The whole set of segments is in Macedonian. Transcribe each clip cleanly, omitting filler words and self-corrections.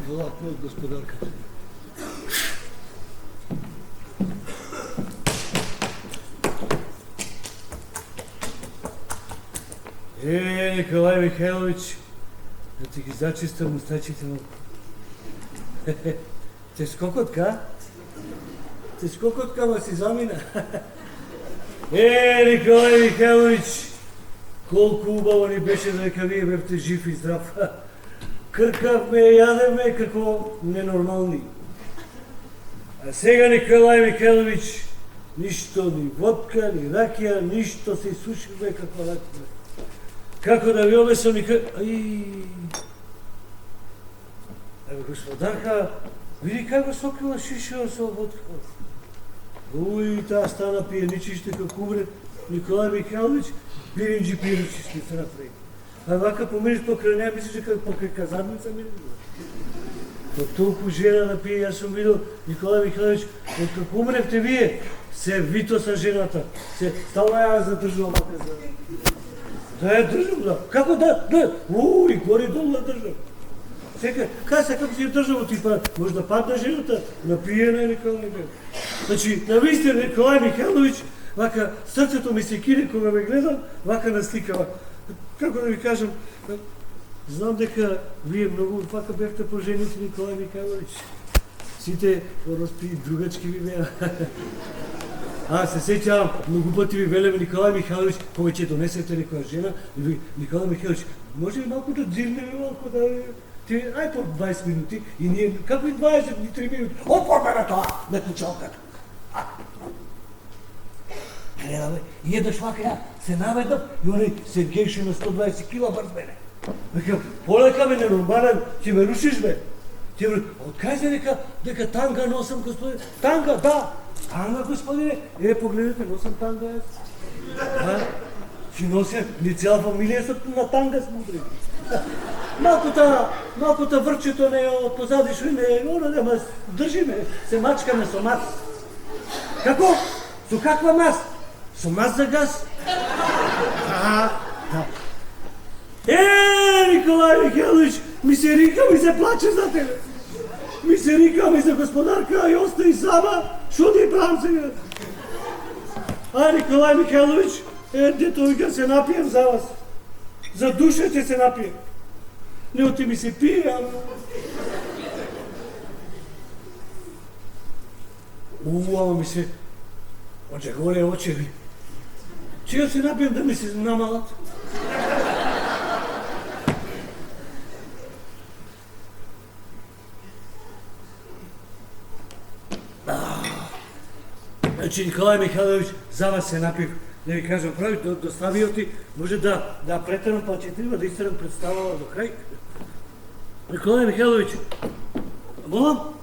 Влакно од господарката. Николај Михайлович, да ти ги зачистам устачите му. Те скокотка? Те скокотка, ма си замина. Николај Михайлович, колку убаво ни беше дека вие бевте жив и здрав. Кркавме, јадеме како ненормални. А сега, Николај Михайлович, ништо, ни водка, ни ракија, ништо, се сушиме како ракија. Како да ви обесам Ај... Еве, господарка, види како сокрила шишева со водка. Уј, таа стана пиеничиште како умре. Николај Михайлович, пиринджи пиеничиште се направи. А вака помириш покрај неја, мислиш дека покрај казарница мириш? По толку жена да пие, јас сум видел, Николај Михайлович, откако умревте вие, се вито са жената. Се стала ја задржувам ака за... Да ја држам, да. Како да? Уј, горе долу да држам. Сека, како си ја држам, ти па, може да падна жената, напиена е Николај Михайлович. Значи, навистина Николај Михайлович, вака срцето ми се кине кога ме гледам, вака на сликава. Како да ви кажам, знам дека вие многу вака бевте поженици, Николај Михайлович. Сите пороспи другачки ви беа. Се сеќавам, многу пати ви велеме Николај Михайлович, кога ќе донесете некоја жена, и ви, Николај Михайлович, може ли малку да дзирнеме, малку да... Ај по 20 минути, и ние, како и 23 минути, отворме на тоа, на кучалката. Гледаме, и еднаш вака ја се наведам и оној Сергејше на 120 кила врз мене. Викам, полека ме ненормален, ќе ме рушиш бе. Ти ме, откај се дека танга носам, господин? Танга, да. Танга, господине. Погледнете, носам танга јас. Си носам, ни цела фамилија се на танга смотри. Малкото врчето не од позади шо не, ама држи ме, се мачкаме со мас. Како? Со каква мас? Со мас за газ? Да. Николај Михайлович, ми се рика, ми се плаче за тебе. Ми се рика, ми се господарка, и остави сама, шо ти правам сега? Николај Михайлович, дето вика се напиjem за вас. За душа ќе се напиjem. Не оти ми се пие, ама ми се оджеголе очеви. Че се напиjem да ми се намалат? Значи, Николај Михайлович, за вас се напив. Да ви кажам, прави, доставио ти, може да претерам, па ќе треба да истерам представала до крај. Николај Михайлович, молам?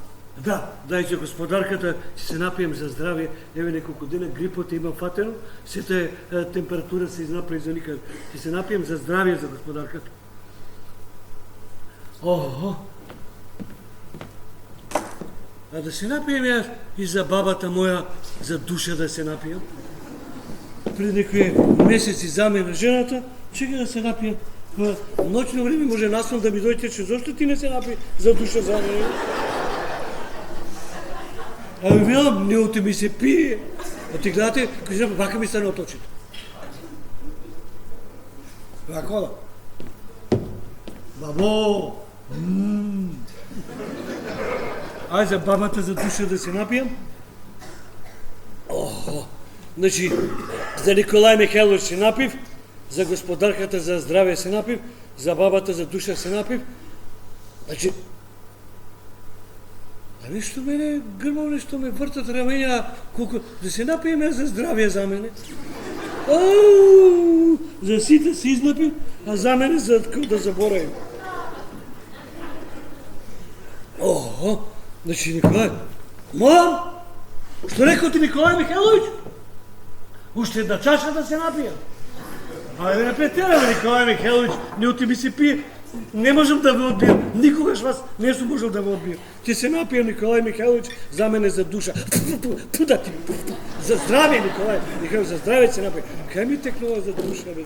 Да, дајте господарката, ќе се напиjem за здравје, еве неколку дена грипот имам фатено, сета температура се изнаправи за никад. Ќе се напиjem за здравје за господарката. А да се напиjem јас и за бабата моја, за душа да се напиjem. Пред некои месеци замена жената, чека да се напиjem. Ноќно време може наслон да ми дојде, зошто ти не се напи за душа за мене? Велам, не оти ми се пие. А ти гледате, кажи, вака ми стане од очите. Вако да. Бабо! Ај за бабата за душа да се напијам. Значи, за Николај Михайлович се напив, за господарката за здравје се напив, за бабата за душа се напив. Значи, нешто мене грмав, нешто ме вртат рамења, колку да се напиеме за здравје за мене. За сите се изнапив, а за мене за да заборавим. Значи, Николај, молам, што рекол ти Николај Михайлович? Уште една чаша да се напија. Ајде не претераме, Николај Михайлович, не оти ми се пие. Не можам да ве одбијам. Никогаш вас не сум можел да ве одбијам. Ќе се напија Николај Михајлович за мене за душа. Туда ти. За здраве, Николај Михајлович, за здраве се напија. Кај ми текнува за душа, бе?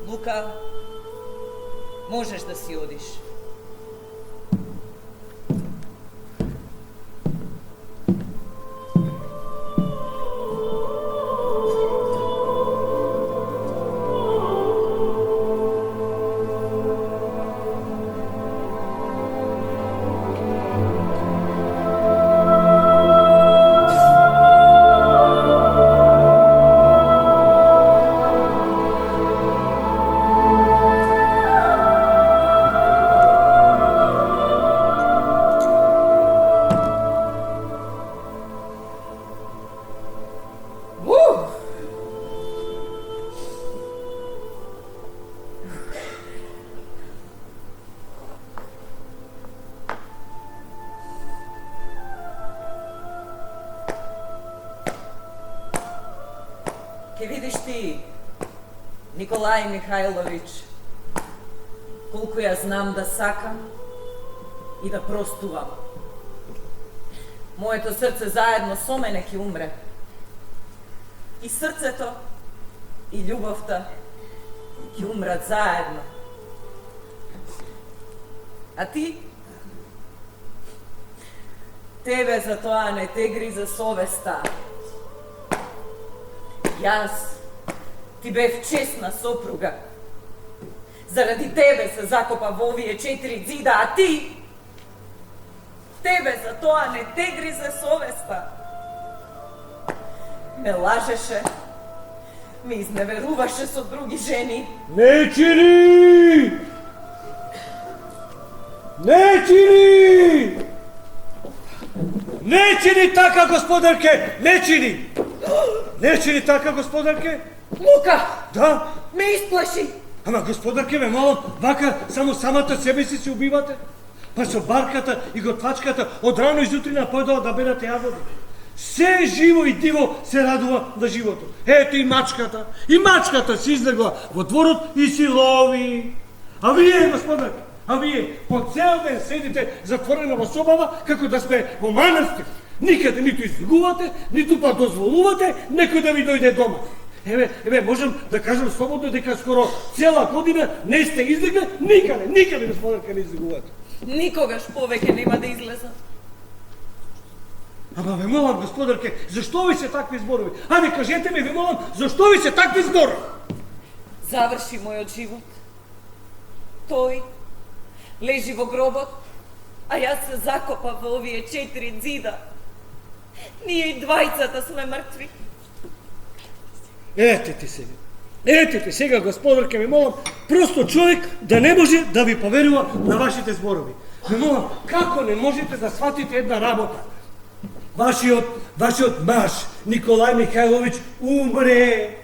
Лука, можеш да си одиш. Ке видиш ти, Николај Михајлович, колку ја знам да сакам и да простувам. Моето срце заедно со мене ќе умре. И срцето, и љубовта ќе умрат заедно. А ти? Тебе за тоа не те гриза совеста. Јас ти бев честна сопруга. Заради тебе се закопа во овие 4 зида, а ти? Тебе за тоа не те гризе совеста. Ме лажеше, ме изневеруваше со други жени. Не чини! Не чини! Не чини така, господарке! Не чини! Не чини така, господарке! Лука! Да? Ме исплаши! Ама, господарке, ме молам, вака само самата себе си се убивате? Па со барката и готвачката од рано изутрина појдоа да берате јагоди. Се живо и диво се радува на живото. Ето и мачката си излегла во дворот и си лови. А вие, господарке, по цел ден седите затворена во собава, како да сме во манастир. Никаде ниту излегувате, ниту па дозволувате некој да ви дојде дома. Еве, можам да кажам слободно дека скоро цела година не сте излегли никаде, господарка, не излегувате. Никогаш повеќе нема да излезам. Ама ве молам, господарке, зашто ви се такви зборови? Ајде, кажете ми, ве молам, зашто ви се такви зборови? Заврши мојот живот. Тој лежи во гробот, а јас се закопав во овие 4 зида. Ние и двајцата сме мртви. Ете ти сега, господарке, ве молам, просто човек да не може да ви поверува на вашите зборови. Ве молам, како не можете да сватите една работа? Вашиот маж, Николај Михајлович, умре.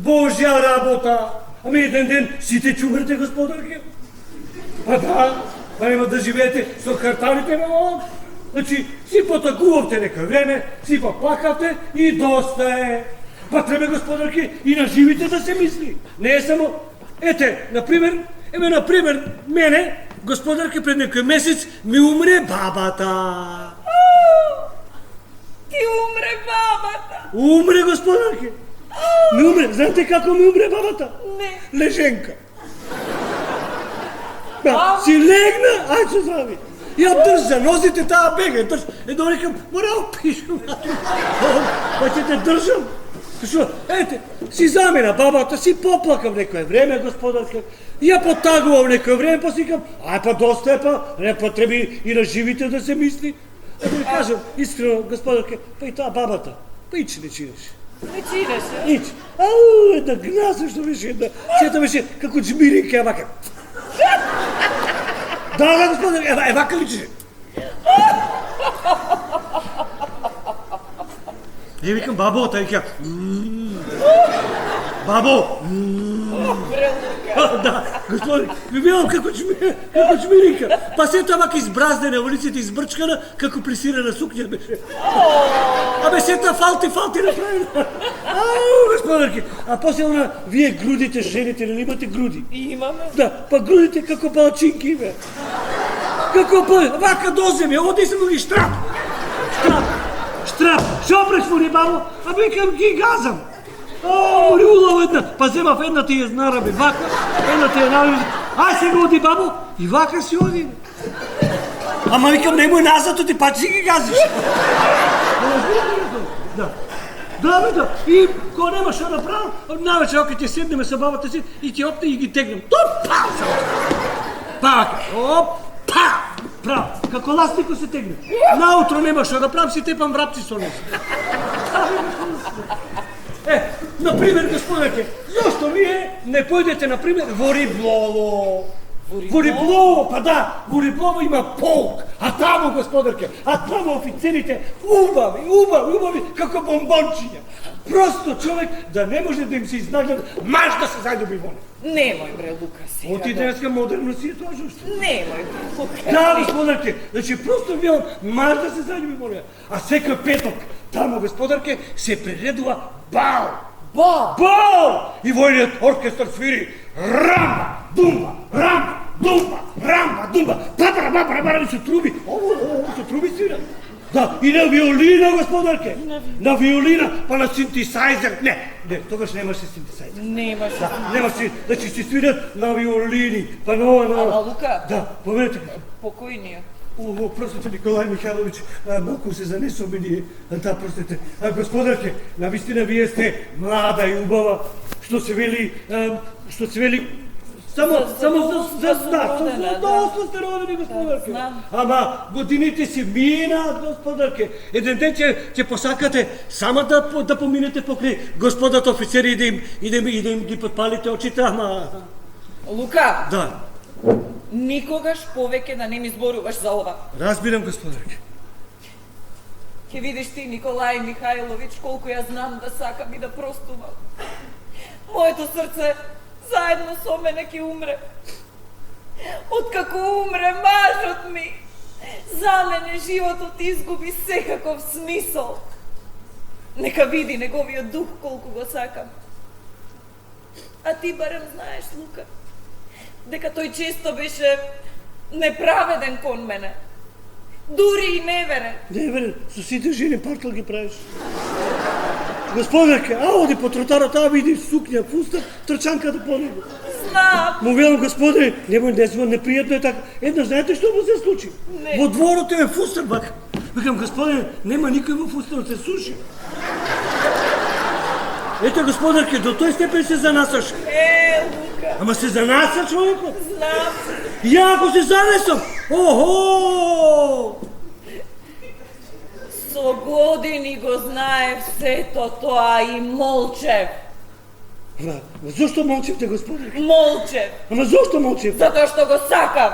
Божја работа. Ами еден ден сите ќе умрете, господарке. Па да, па нема да живеете со картарите, ве молам. Значи, си потагувавте некој време, си поплакавте и доста е. Па треба, господарки, и на живите да се мисли. Не е само... Ете, например, мене, господарки, пред некој месец ми умре бабата. Ти умре бабата. Умре, господарки. Ми умре. Знаете како ми умре бабата? Не. Леженка. Да, си легна, ај се здрави. Ја држ за нозите таа бега, држ. Едно рекам, мора опишам. Па ќе те држам. Што, ете, си замена бабата, си поплакам некој време, господарка. Ја потагувам некој време, па си кам, ај па доста е па треби и на живите да се мисли. Да ви кажам, искрено, господарка, па и таа бабата, па ич не чинеше. Не чинеше? Ич. Ау, една гнаса што беше, една, сета беше како джмиринка, евака. Да, господар, евака личеше. И викам, бабо, тај ка. Бабо. Да, господи, ви видам како чмирика. Па се тоа вака избраздена улиците, избрчкана, како плесирана сукња беше. Абе сета фалти направена. Ау, господарки. А после она, вие грудите, жените, нели имате груди? Имаме. Да, па грудите како балчинки има. Како вака до земја, оди се ги штрап. Штрап, шо пресвори бабо, а викам ги газам. О, моли улаво една, па земав едната ја знараби вака, едната ја нараби, ај се го оди бабо, и вака си оди. Ама викам, немој назад, ти па си ги газиш. Да. Да, бе, да. И кога нема што да правам, навечер ако ќе седнеме со бабата си и ќе опне и ги тегнем. Топ, па! Па, оп, па! Право, како ластико се тегне. Наутро нема што да правам, си тепам врапци со нос. Например, господарке, зошто вие не појдете, например, во Риблово? Во Риблово, па да, во Риблово има полк, а таму, господарке, офицерите убави, како бомбончиња. Просто човек да не може да им се изнагледа, маш да се заљуби во него. Немој бре, Лука, сега. Оти денеска модерно си е тоа што? Немој бре, Лука. Да, господарке, значи просто велам, маш да се заљуби во него. А секој петок, таму, господарке, се приредува бал. Бал! И војниот оркестар свири рамба, думба, бабара, со труби. Со труби свират. Да, и на виолина, господарке. На виолина, па на синтесајзер. Не, тогаш немаше синтесајзер. Немаше, значи се свират на виолини, па на ова. Ама, Лука? Да, поверете. Покојниот. Простите, Николај Михайлович, малку се занесоме ние. Да, простите. Господарке, навистина вие сте млада и убава, што се вели, само за знак, доста сте родени, господарке. Ама годините си минаат, господарке. Еден ден ќе посакате само да поминете покрај господата офицери и да им ги подпалите очите, ама... Лука! Да. Никогаш повеќе да не ми зборуваш за ова. Разбирам, господарке. Ке видиш ти, Николај Михајлович, колку ја знам да сакам и да простувам. Моето срце заедно со мене ќе умре. Откако умре мажот ми, за мене животот изгуби секаков смисол. Нека види неговиот дух колку го сакам. А ти барем знаеш, Лука, дека тој често беше неправеден кон мене. Дури и неверен. Неверен, со сите жени партал ги правиш. Господарке, оди по тротарот, види сукња, фустак, трчанката по него. Знам. Му велам, господи, немој непријатно е така. Едно, знаете што му се случи? Не. Во дворот е фустак, бака. Викам, господи, нема никој во фустакот, се суши. Ето, господарке, до тој степен се занасаш. Лука. Ама се занаса човекот. Знам. Ја ако се занесам, охо! Со години го знаев сето тоа и молчев. Ама, зошто молчевте, господи? Молчев. Ама зошто молчевте? Затоа што го сакав.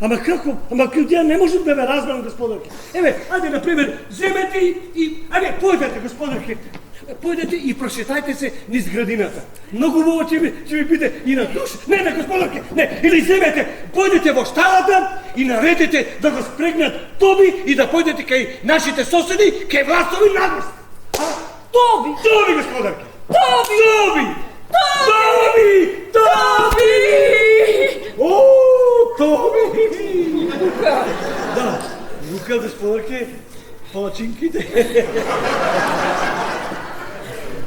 Ама како? Ама ја не можам да ве разберам, господарке. Еве, ајде, например, земете и... Ајде, појдете, господарке. Појдете и прошетајте се низ градината. Многу убаво ќе ви биде и на душ. Не, господарке, не. Или земете, појдете во шталата и наредете да го спрегнат Тоби и да појдете кај нашите соседи, кај Власови надвост. Тоби! Тоби, господарке! Тоби! Тоби! Тоби! Тоби! О, Тоби! Лука! Да, Лука, господарке, палачинките.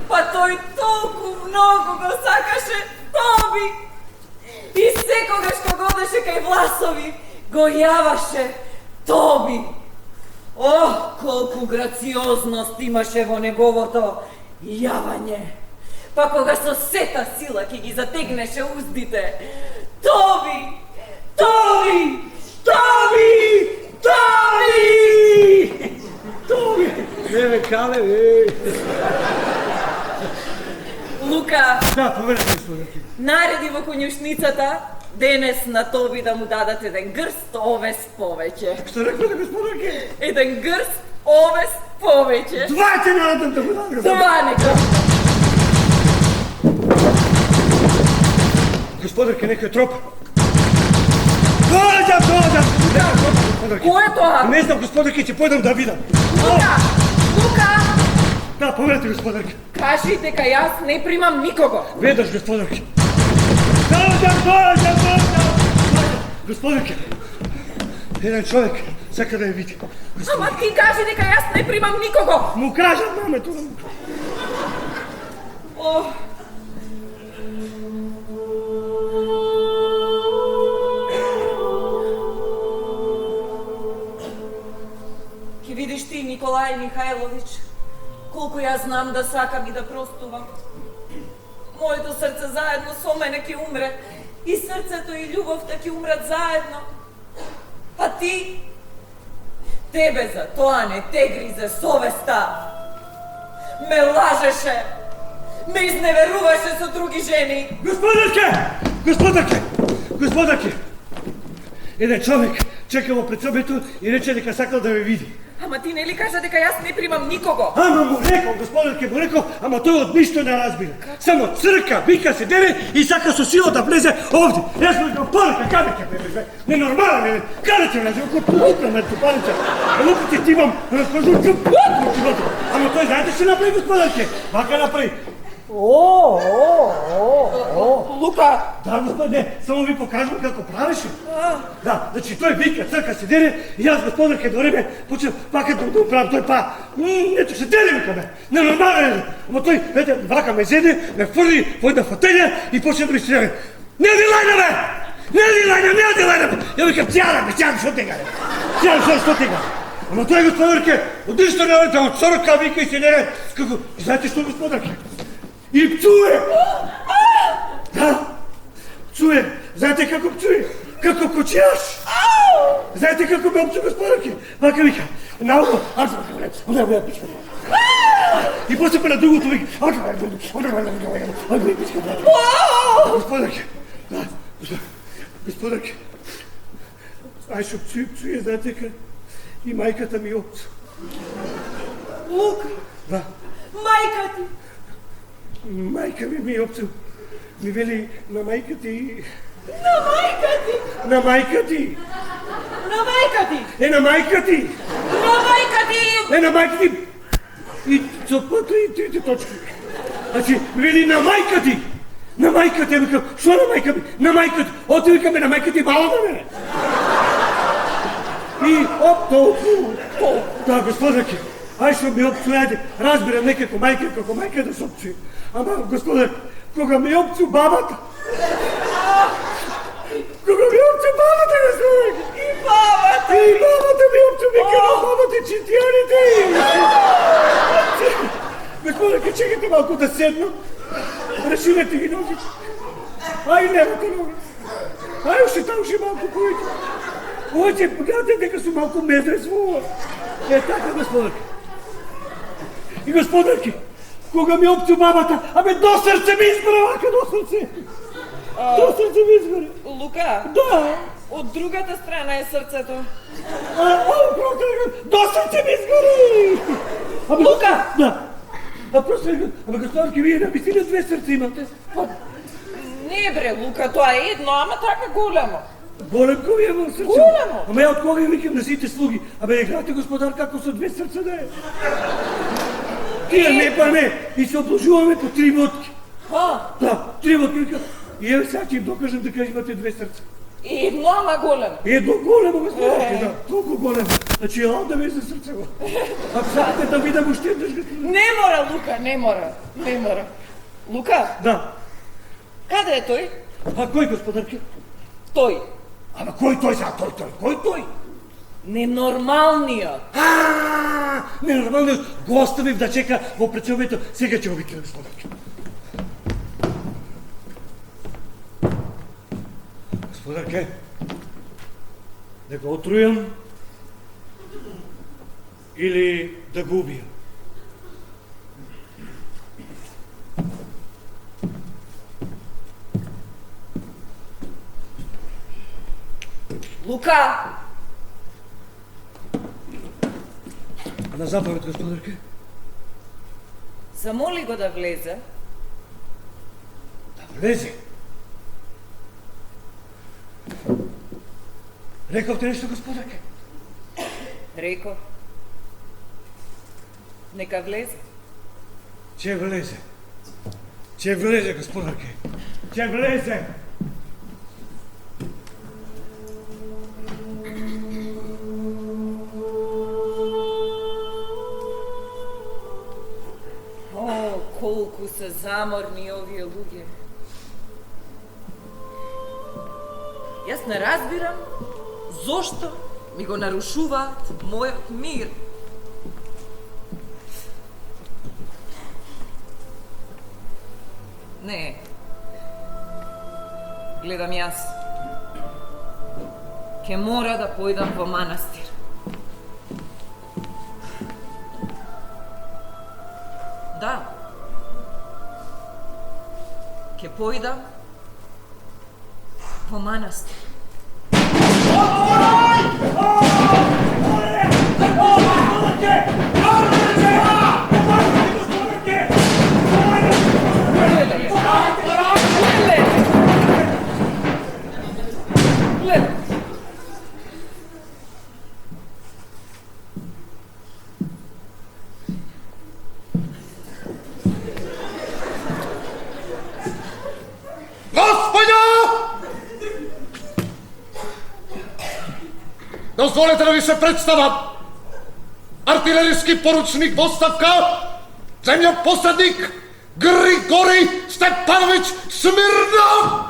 Па тој толку многу го сакаше Тоби! И секогаш кога одеше кај Власови, го јаваше Тоби! Ох, колку грациозност имаше во неговото јавање! Па кога со сета сила ќе ги затегнеше уздите, Тоби! Тоби! Тоби! Тоби! Тоби! Не ме кале, Лука, Да, поверете, господарке. нареди во конјушницата денес на Тоби да му дадат еден грст овес повеќе. Што реквате, господарке? Еден грст овес повеќе. Двајте наредам да го дадам, господарке. Това нека. Господарке, некој троп. Доаѓам, господарке. Кој е тоа? Не знам, господарке, ќе појдам да видам. Лука! Лука! Да, поверете, господарке. Кажи дека јас не примам никого. Ведаш, господарке. Доаѓам. Господарке, еден човек сака да ја види. Ама ти кажи дека јас не примам никого. Му кажам мамето. О. Ке видиш ти, Николај Михајлович, колку јас знам да сакам и да простувам. Моето срце заедно со мене ќе умре, и срцето и љубовта ќе умрат заедно. А ти, тебе за тоа не те гризе совеста. Ме лажеше, ме изневеруваше со други жени. Господарке! Еден човек чекал пред собето и рече дека сакал да ме види. Ама ти нели кажа дека јас не примам никого? Ама му рекол, господарке, му рекол, ама тој од ништо не разбира. Само црка, вика се дере и сака со сила да влезе овде. Јас му рекол, порека, каде ќе влезе? Ненормален е, каде ќе влезе? Око лупна ме тупаница. Лупите ти имам, разкажу, ама тој знаете што направи, господарке? Вака направи. Лука! Да, господе, само ви покажувам како правеше. Да, значи тој вика, црка се дере и јас, господарке, до време почнав пака да правам тој па. Ето се дере вика ме, ненормален е. Ама тој, ете, вака ме зеде, ме фрли во една фотелја и почне да ми се јави. Не ди лајна бе! Ја викам, цјалам, што тега? Цјалам, што тега? Ама тој, господарке, од ништо не одите, од црка вика и се дере. Како, знаете што, господарке? И пцуе! Да, пцуе. Знаете како пцуе? Како кочијаш. Знаете како ме опцу, господарке? Вака вика, наоко, и после па на другото вика, господарке, да, господарке, ај шо пцуе, знаете ка, и мајката ми опцу. Лука! Да. Мајка ти! Мајка ми опцу. Ми вели на мајка ти. На мајка ти! На мајка ти. На мајка ти! Е, на мајка ти. На мајка ти! Е, на мајка ти. И цопата и трите точки. Значи, ми вели на мајка ти. На мајка ти, викам, шо на мајка ми? На мајка ти. Оти викаме на мајка ти мало да мене. И оп, толку. Да, господарке. Ај што ми опцу, ајде, разбирам некако мајка да се опцуе. Ама, господар, кога ми опцу бабата, господар, И бабата! и бабата ми опцу, вика на бабата читијаните. Господар, чекайте малку да седнам, решивете ги ноги. Ај, немате ноги. Ај, уште малку повеќе. Оќе, гледате дека су малку медрес во ова. Е, така, господарке. И господарки, кога ми опцу бабата, абе до срце ми избра вака, до срце. Тоа срце ми изгори. Лука, Да. од другата страна е срцето. До срце ми изгори. Лука! Да. Просто, господарки, вие навистина две срца имате. Не бре, Лука, тоа е едно, ама така големо. Голем кој е во срце? Големо. Ама ја од кога ја викам на сите слуги? Абе, играте господар како со две срца да е. Тие не па не, и се обложуваме по 3 водки. Да, 3 водки, вика. И еве сега ќе им докажам дека имате две срца. Едно, ама големо. Едно големо, господарке, да, толку големо. Значи, ела да ме за срцево. Ако сакате да видам уште еднаш, господар. Не мора, Лука, не мора. Не мора. Лука, Да. каде е тој? А кој, господарке? Тој. Ама кој тој сега? Кој тој? Ненормалниот. Ненормално, го оставив да чека во предсобето. Сега ќе го викам, господарке. Господарке, да го отрујам или да го убијам? Лука! На заповед, господарке. Замоли го да влезе. Да влезе. Рековте нешто, господарке? Реков. Нека влезе. Ќе влезе. Ќе влезе, господарке. Ќе влезе. О, колку се заморни овие луѓе. Јас не разбирам зошто ми го нарушуваат мојот мир. Не. Гледам јас. Ке мора да појдам во манастир. Да. Ке појдам во манастир. Дозволете да ви се представам. Артилериски поручник во оставка, земјопосадник Григорий Степанович Смирнов!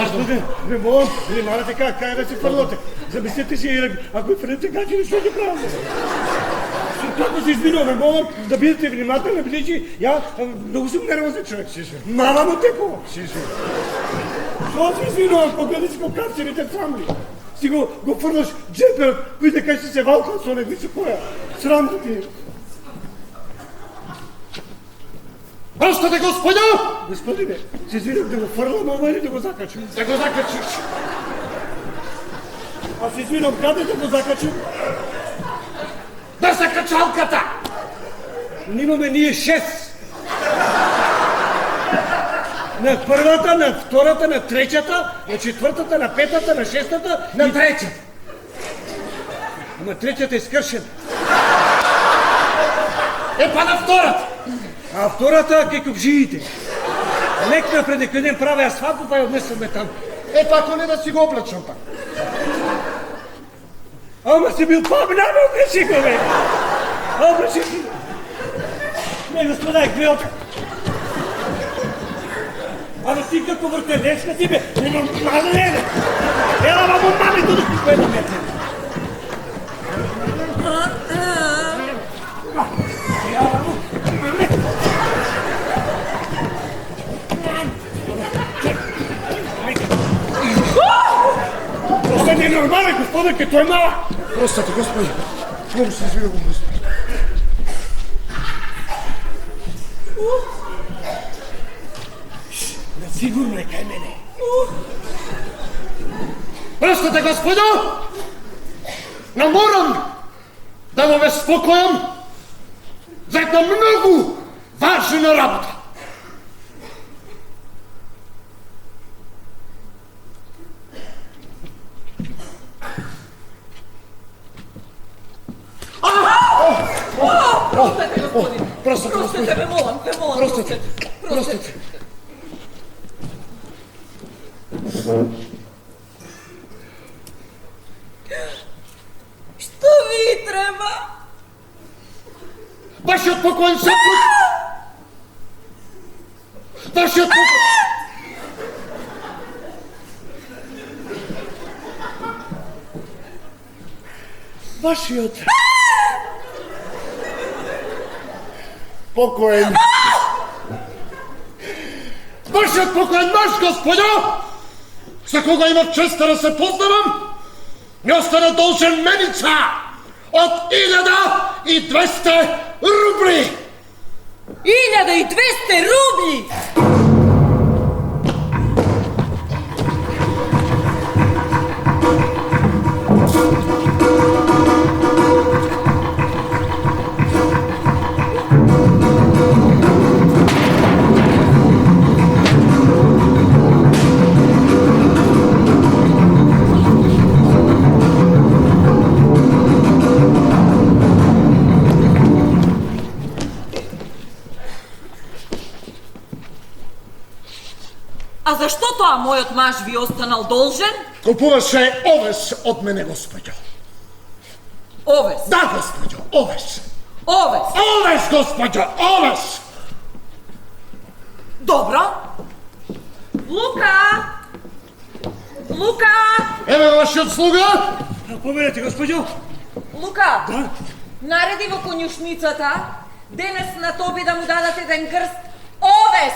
Господине, ве молам, внимавате кај да се фрлате. Замислете си, ако фрлете гачи, што ќе правите? Како се извинувам, ве молам да бидете внимателни, бидејќи ја многу сум нервозен човек. Мама му текува. Што се извинувам, кога гледаш ко карцерите срамли? Си го фрлаш джеперот, кој дека си се валкал со него и се која. Срам да ти е. Простете, господја! Господине, се извинувам да го фрлам ова или да го закачам? Да го закачиш. А се извинувам каде да го закачам? Да се качалката! Нимаме ние 6. На првата, на втората, на третата, на четвртата, на петата, на шестата, На третата. Ама третата е скршена. Па на втората. А втората ке купжиите. Лек напред дека идем правеа свадба, па ја однесуваме таму. Па ако не да си го облачам па. Ама си бил по-бнаме, облечи го, бе! Облечи си го! Не, господа, гледате! Ама ти како вртелешка ти бе, нормален е бе. Ела мамо мами туди ти кој да ме. Просто не е нормален, господа, ке тој мала. Простете, Господи. Много се извинувам, Господи. Сигурно е кај мене. Простете, Господи. Но морам да го ве спокојам за една многу важна работа. Простете, господин. Простете, Простете, ме молам, Простете, простете. Што ви треба? Вашиот покоен сопруг! Вашиот покоен... Вашиот... покоен... Вашиот покоен маж, господјо! За кога имав честа да се познавам, ми остана должен меница од 1200 рубли! 1200 рубли! А зашто тоа мојот маж ви останал должен? Купуваше овес од мене, господјо. Овес. Да, господјо, овес. Овес. Овес, господјо, овес! Добро. Лука! Лука! Еве вашиот слуга! Поверете, господјо. Лука! Да? Нареди во конјушницата денес на тоби да му дадат еден грст овес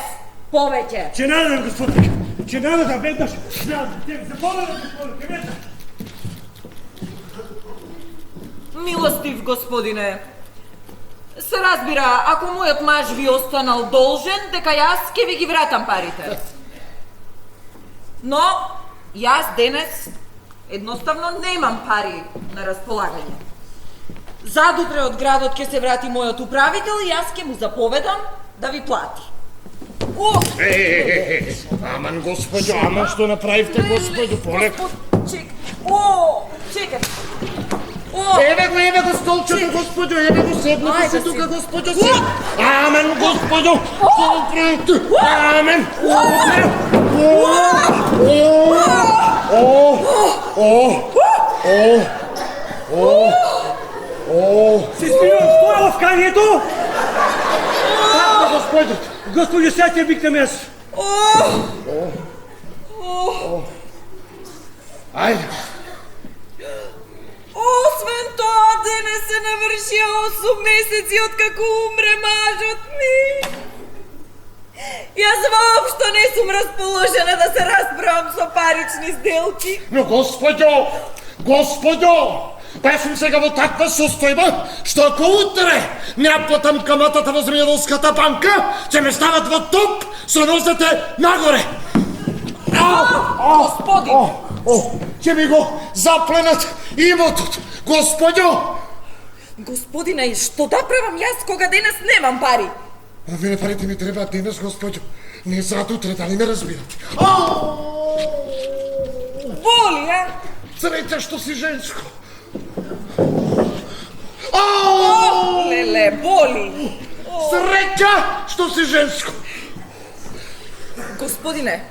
повеќе. Ќе надам, господи. Ќе надам веднаш. Заповедам, господи, ке веднаш. Милостив господине, се разбира, ако мојот маж ви останал должен, дека јас ќе ви ги вратам парите. Но, јас денес едноставно немам пари на располагање. Задутре од градот ќе се врати мојот управител и јас ќе му заповедам да ви плати. Аман, господјо, аман, што направивте, господјо, полека. Чекай. Еве го столчето, господјо, еве го, седнете се тука, господјо, седнете. Амен, господјо, што направите? Амен. Се спирам, што е лавкањето? Така, господјо. Господи, сега ќе викнем јас. Ајде. Освен тоа, денес се навршија 8 месеци од како умре мажот ми. Јас воопшто не сум расположена да се расправам со парични сделки. Но, господјо, па јас сум сега во таква состојба, што ако утре не ја платам каматата во земјоделската банка, ќе ме стават во топ со нозете нагоре. Господин! Ќе ми го запленат имотот, господјо! Господине, што да правам јас кога денес немам пари? Овие парите ми требаат денес, господјо. Не задутре, дали ме разбирате? Боли, а? Среќа што си женско. Леле, боли. Среќа што си женско. Господине,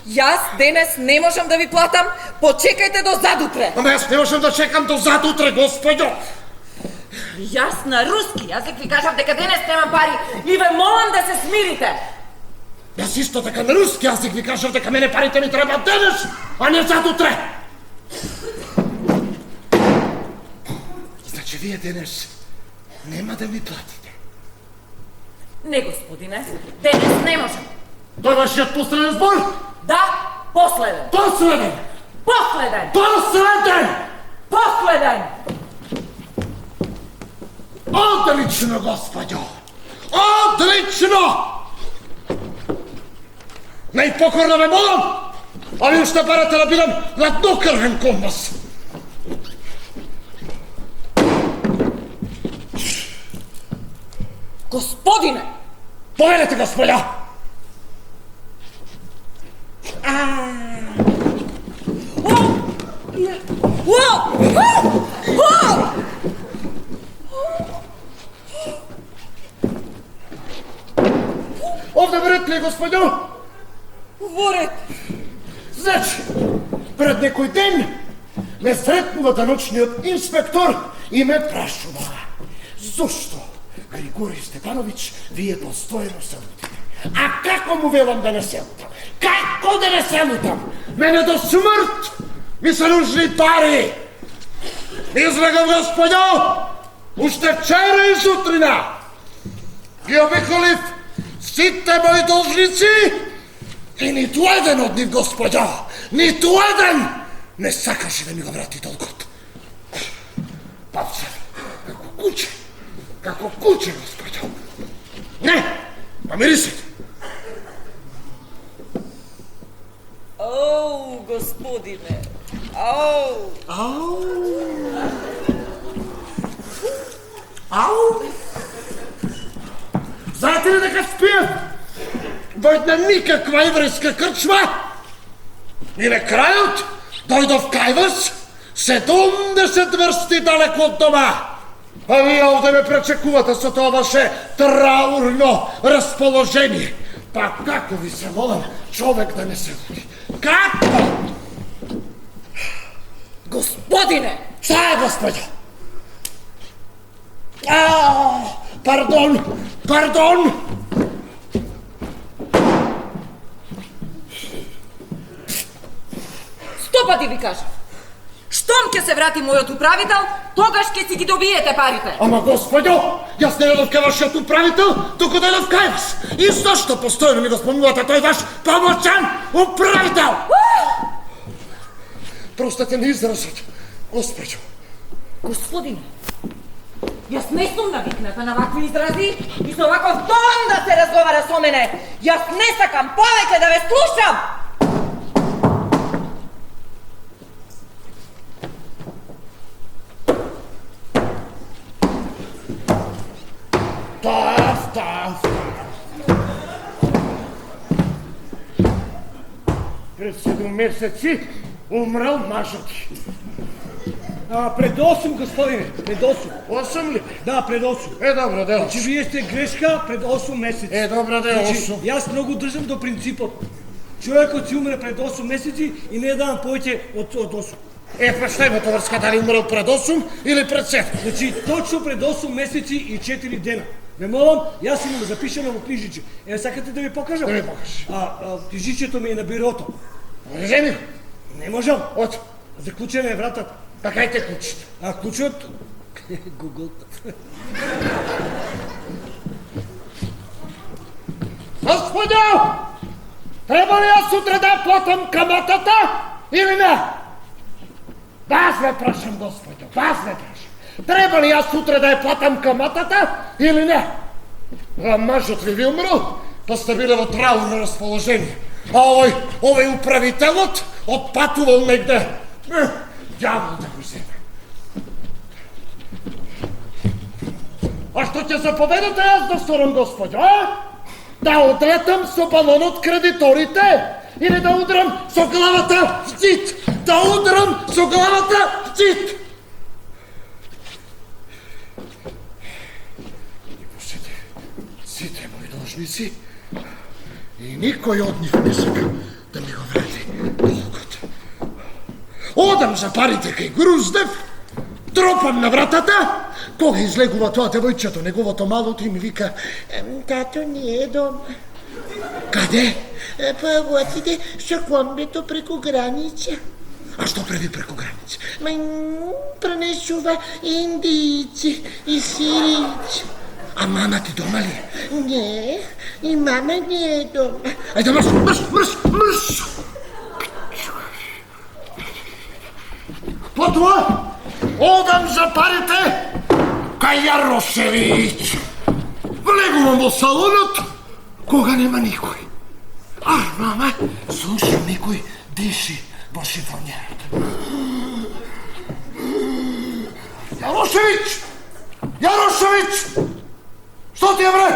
јас денес не можам да ви платам, почекајте до задутре. Ама јас не можам да чекам до задутре, господјо. Јас на руски јазик ви кажав дека денес немам пари и ве молам да се смирите. Јас исто така на руски јазик ви кажав дека мене парите ми треба денес, а не за утре. Значи вие денес нема да ми платите. Не, господине, денес не можам. Тој вашиот последен збор? Да, последен. Последен! Последен. Последен! Последен. Одлично, господјо! Одлично! Најпокорно ве молам, а ви уште барате да бидам ладнокрвен кон вас. Господине! Повелете, господја! Овде вред ли, господјо? Ворет! Значи, пред некој ден ме сретнува деночниот инспектор и ме прашува зошто Григорий Степановиќ вие постојано се лутите. А како му велам да не се лутам? Како да не се лутам? Мене до смрт ми се нужни пари. Излегав, господјо, уште вчера и сутрина ги обиколив сите мои должници и ниту еден од нив, господјо, ниту еден не сакаше да ми го врати долгот. Павчев, како куче, господјо. Не, помирисите. Оу, господине, оу. Ау! Знаете ли дека спијам во една никаква еврејска крчма? И на крајот дојдов кај вас 70 врсти далеко од дома. А вие овде ме пречекувате со тоа ваше траурно расположение. Па како ви се молам, човек да не се луди? Како? Господине! Šta je, gospodjo? Pardon! Сто пати ви кажам. Штом ќе се врати мојот управител, тогаш ќе си ги добиете парите. Ама, господјо, јас не дојдов кај вашиот управител, туку дојдов кај вас. И зашто постојано ми го спомнувате тој ваш помоćan управител? Простете на изразот, господјо. Господине, јас не сум навикната на вакви изрази и со ваков тон да се разговара со мене. Јас не сакам повеќе да ве слушам. Тав. Пред 7 месеци умрел мажот. Пред 8, господине, пред 8. 8 ли? Да, пред 8. Добро, дело. Значи, вие сте грешка пред 8 месеци. Добро, дело. Значи, јас многу држам до принципот. Човекот си умре пред 8 месеци и не дам повеќе од 8. Па што има тоа врска, дали умрел пред 8 или пред 7? Значи, точно пред 8 месеци и 4 дена. Ве молам, јас имам запишано во книжиче. Сакате да ви покажам? Да ми покажи. Книжичето ми е на бирото. Режени го. Не можам. От. Заклучена е вратата. Па кај те клучите? Клучот... Google. Господјо! Треба ли јас сутре да платам каматата или не? Вас ве прашам, господјо, вас ве прашам. Треба ли јас сутре да ја платам каматата или не? Мажот ви умрел, па сте биле во траурно расположение. А овој управителот отпатувал негде. Дјавол да го земе. А што ќе заповедате јас да сторам, господјо, Да одлетам со балонот кредиторите или да удрам со главата в зид? Да удрам со главата в зид! И пушете сите мои должници и никој од нив не сака да ми го врати долгот. Одам за парите кај Груздев, тропам на вратата, кога излегува тоа девојчето, неговото малото, и ми вика: "Тато не е дома. Каде? Па отиде со комбито преку граница. А што прави преку граница? Пренесува индијци и сирийци. А мама ти дома ли е? Не, и мама не е дома. Ајде, мрш! Потоа, одам за парите кај Јарошевиќ. Влегувам во салонот, кога нема никој. А, мама, слушам некој диши во шифонерот. Јарошевиќ! Што ти е, бре?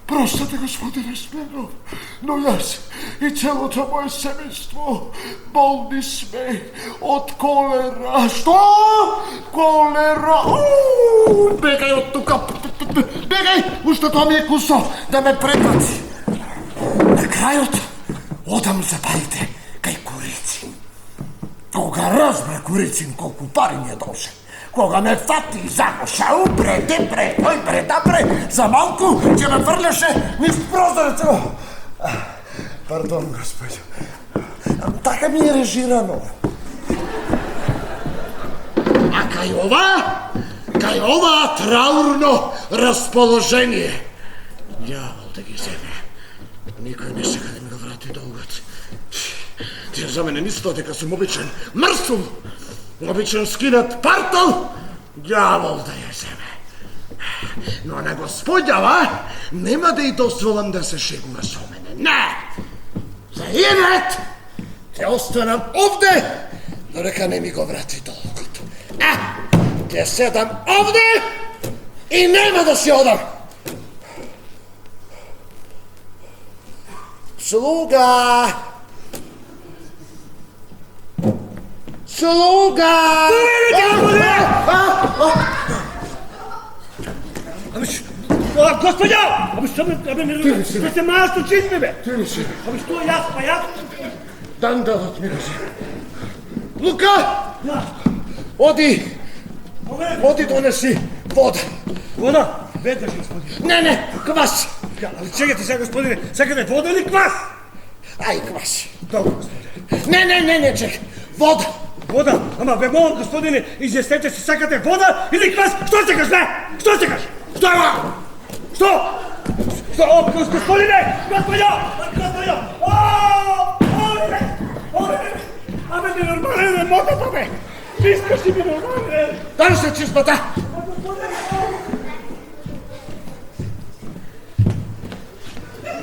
Простете, господине Сменов, но јас и целото моје семејство болни сме од колера. Што? Колера? Бегај од тука! Бегај! Уште тоа ми е кусо да ме препати. На крајот одам за парите кај Курицин. Кога разбра Курицин колку пари ми е должен, кога ме фати и загоша, упре, депре, тојпре, дапре, за малку ќе ме фрлеше низ прозорецо. Пардон, господи. Така ми е режирано. А кај ова траурно расположение, ѓавол да ги земе. Никој не сека да ми го врати долгот. Тие за мене мислат дека сум обичен мрсул, обичен скинат партал, ѓавол да ја земе. Но на господјава нема да и дозволам да се шегува со мене. Не! За инет ќе останам овде, додека не ми го врати долгот. Ќе седам овде и нема да си одам. Слуга! Господја! Не се мајаш од чизме, бе! Што, јас? Данделот ми рожи. Лука! Оди донеси вода. Вода? Веднаш, господине. Не, квас. Али чекайте сега, господине, сакате вода или квас? Ај, квас. Добро, господине. Не, чек. Вода. Вода? Ама ве молам, господине, изјаснете се, сакате вода или квас? Што сакаш, бе? Што сакаш? Што е ова? Што? Господине! Господине! Абе, ненормален е мотото, бе! Искаш си ми нормален! Дай се чизмата!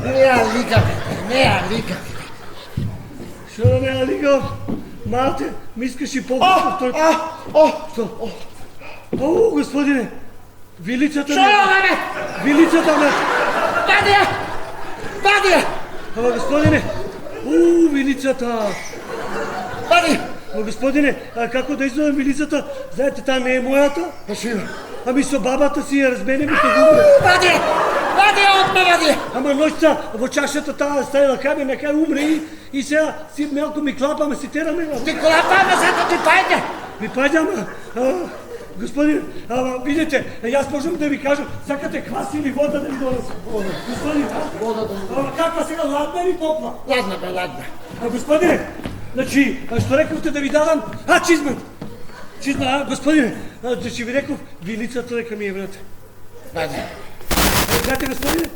Не ја ликам. Што да не ја ликам? Малте, ми искаш и по-гото тој... Што? Господине! Вилицата ме... Вилицата ме... Падија! Ама, господине! Вилицата! Пади! Ама, господине, како да изовем вилицата? Знаете, таа не е мојата? Ами со бабата си ја разменеме со губре. Падија! Ама ноќта во чашата таа ставила камен, на кај умре и сега си мелко ми клапаме, си тераме. Ти клапаме, зато ти паѓа! Ми паѓама? Господине, видите, јас можам да ви кажам, сакате квас или вода да ви донесам? Господине, Вода да ми ама каква сега, ладна или топла? Ладна. Господине, значи, што рековте да ви дадам? Чизма, господине, значи ви реков, вилицата дека ми е врата. Пади. Знаете, господине?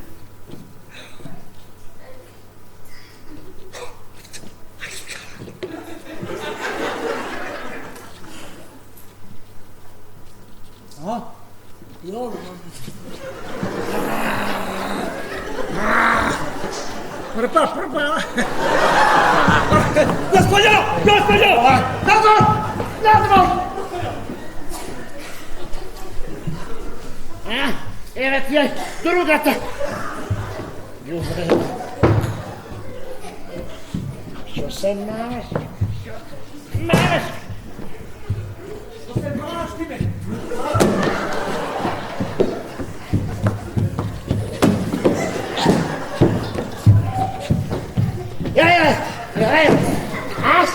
Господја! Надвор! Еве ти е другата. Јубре. Што се маваш? Што се маваш ти, бе? Ја. Ас.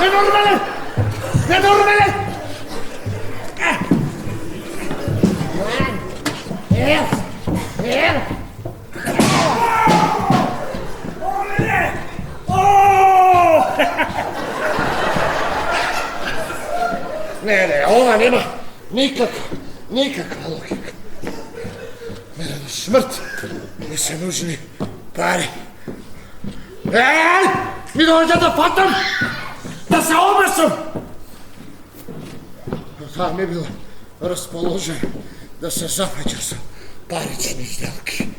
Ненормален! Не, ова нема никаква логика. Мене до смрт ми се нужни пари. Ми дојде да фатам, да се обесам. Но таа ми била расположен да се запеќа со парични сделки.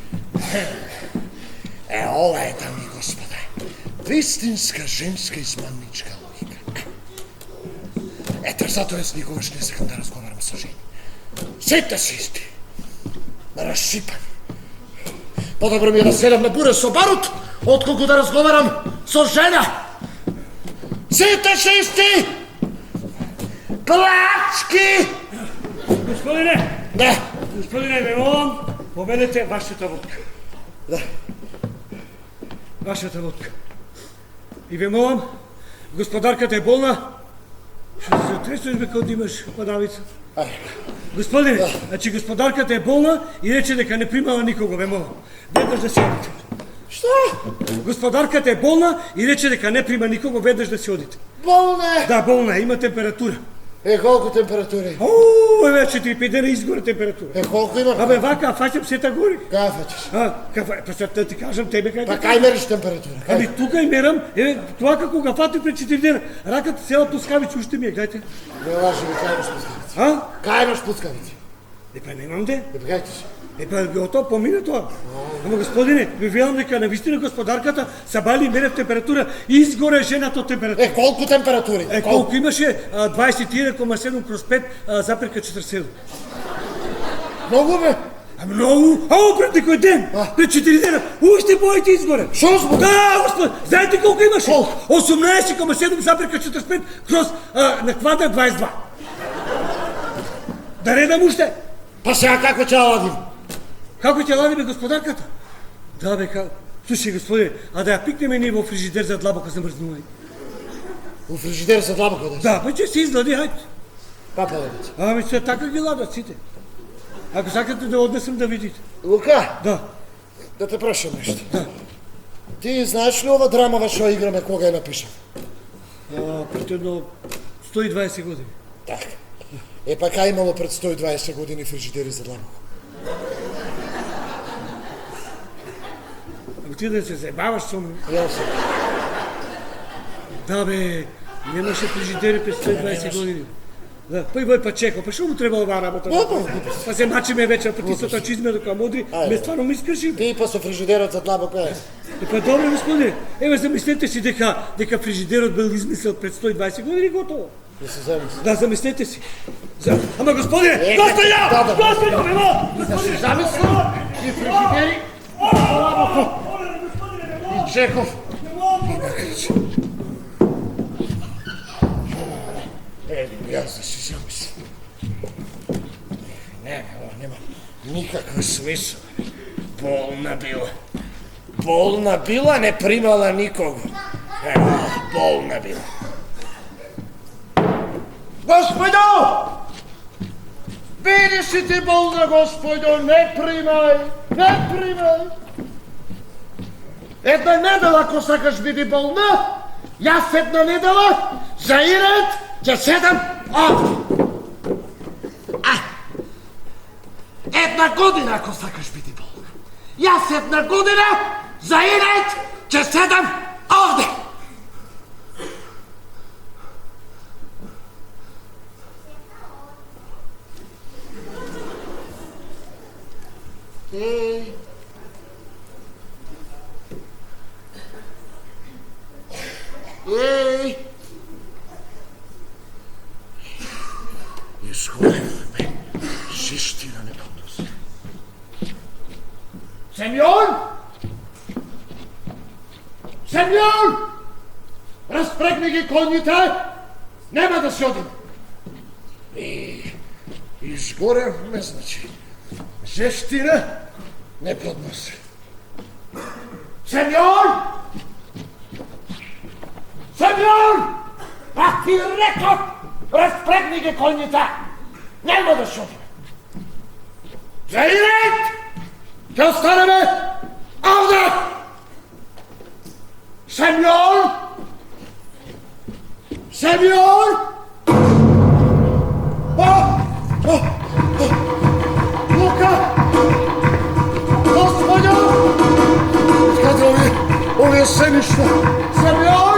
Ова е, дами и господа, вистинска женска измамничка логика. Ето затоа јас никогаш не сакам да разговарам со жени. Сите се исти. Расшипани. Подобро ми е да седам на буре со барут, отколку да разговарам со жена. Сите се исти. Плачки! Господине! Да. Господине, ме молам, поведете вашата водка. Да. Вашата водка. И ве молам, господарката е болна, што се отресуваш бе кога имаш падавица. Господине, значи господарката е болна и рече дека не примала никого, ве молам. Веднаш да се одите. Што? Господарката е болна и рече дека не прима никого, веднаш да се одите. Болна е? Да, болна е, има температура. Колку температура? Еве 4-5 дена изгоре температура. Колку има? Абе, вака, фаќам сета гори. Кај фаќаш? Па сега ти кажам тебе кај. Па кај мериш температура? Ами тука и мерам, еве, тоа како го фатив пред 4 дена, раката цела пускавица уште ми е, гледате. Не лажи ми, кај имаш пускавици? Кај имаш пускавици? Па немам де. Гајте се. Па тоа помина тоа. Ама господине, ви велам дека навистина господарката се бали и мере температура и изгоре жената од температура. Колку температури? Колку имаше 21,7 кроз 5 запирка 47. Многу бе? Многу? Пред некој ден, пред 4 дена, уште боите изгоре. Шо збор? Да, господ, знаете колку имаше? Колку? 18,7 запирка 45 кроз на квадрат 22. Да редам уште? Па сега како ќе ладим? Како ќе ладиме господарката? Да бе, слушай господине, а да ја пикнеме ние во фрижидер за длабока замрзнување. Во фрижидер за длабока да? Да, па ќе се излади, хајде. Па палевица. Ами се така ги ладат сите. Ако сакате да однесем да видите. Лука? Да. Да те прашам нешто. Да. Ти знаеш ли ова драмава што играме кога ја напишав? Пред едно 120 години. Така. Па кај имало пред 120 години фрижидери за длабока? Ако ти да се заебаваш со мене. Јас се. Да бе, немаше фрижидери пред 120 години. Да, па и вој Пачеко, па што му треба оваа работа? Па се мачиме вечер, па ти со тоа чизме дока мудри, ме стварно ми искрши. Ти па со фрижидерот за длабока е. Па добре, господине, еве замислете си дека фрижидерот бил измислил пред 120 години, готово. Да се замисли. Да, замислете си. Ама господине, Да. господине, ме молам! Да се замислам и фрижидери, длабоко, и Чехов, и Накрич. Јас да се замислам. Не, ова нема никаква смисла. Болна била, не примала никого. Болна била. Господо! Бидеш ли ти болна, господо, не примај. Една недела, ако сакаш биди болна, јас една недела, за иред, ќе седам овде. Една година, ако сакаш биди болна. Јас една година, за иред, ќе седам овде. Ей! Изгоревме жиштина неподносно. Семјон! Распрегни ги коњите, нема да се одим. И изгоревме, значи, жештина неподносно. Семјон! А ти реков, распрегни ги коњите, нема да се одим. Заирет! Ќе останеме овде! Сеньор! Сеньор! Лука! Господјо! Каде овие сеништа? Сеньор!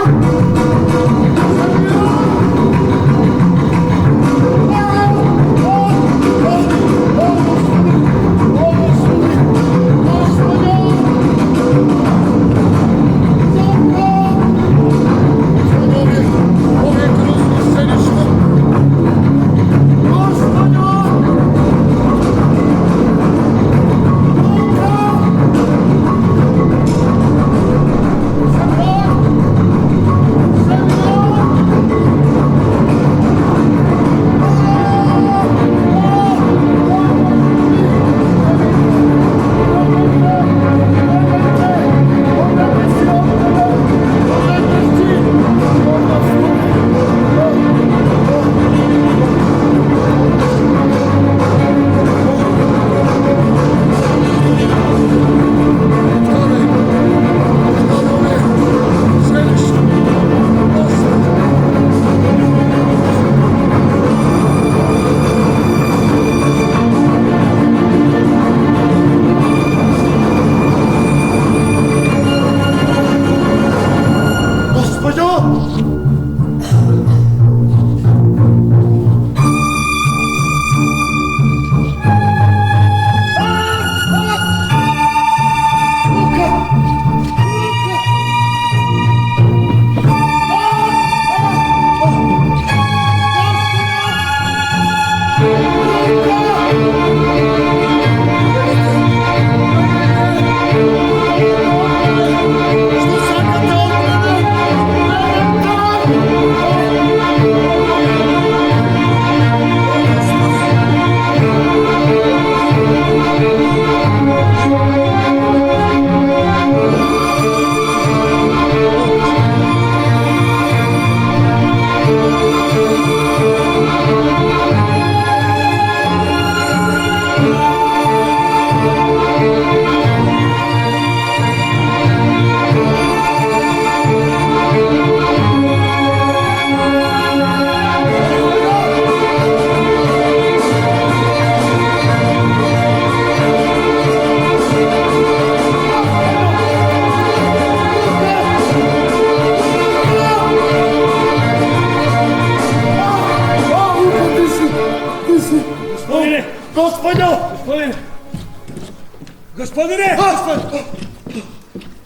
Господине!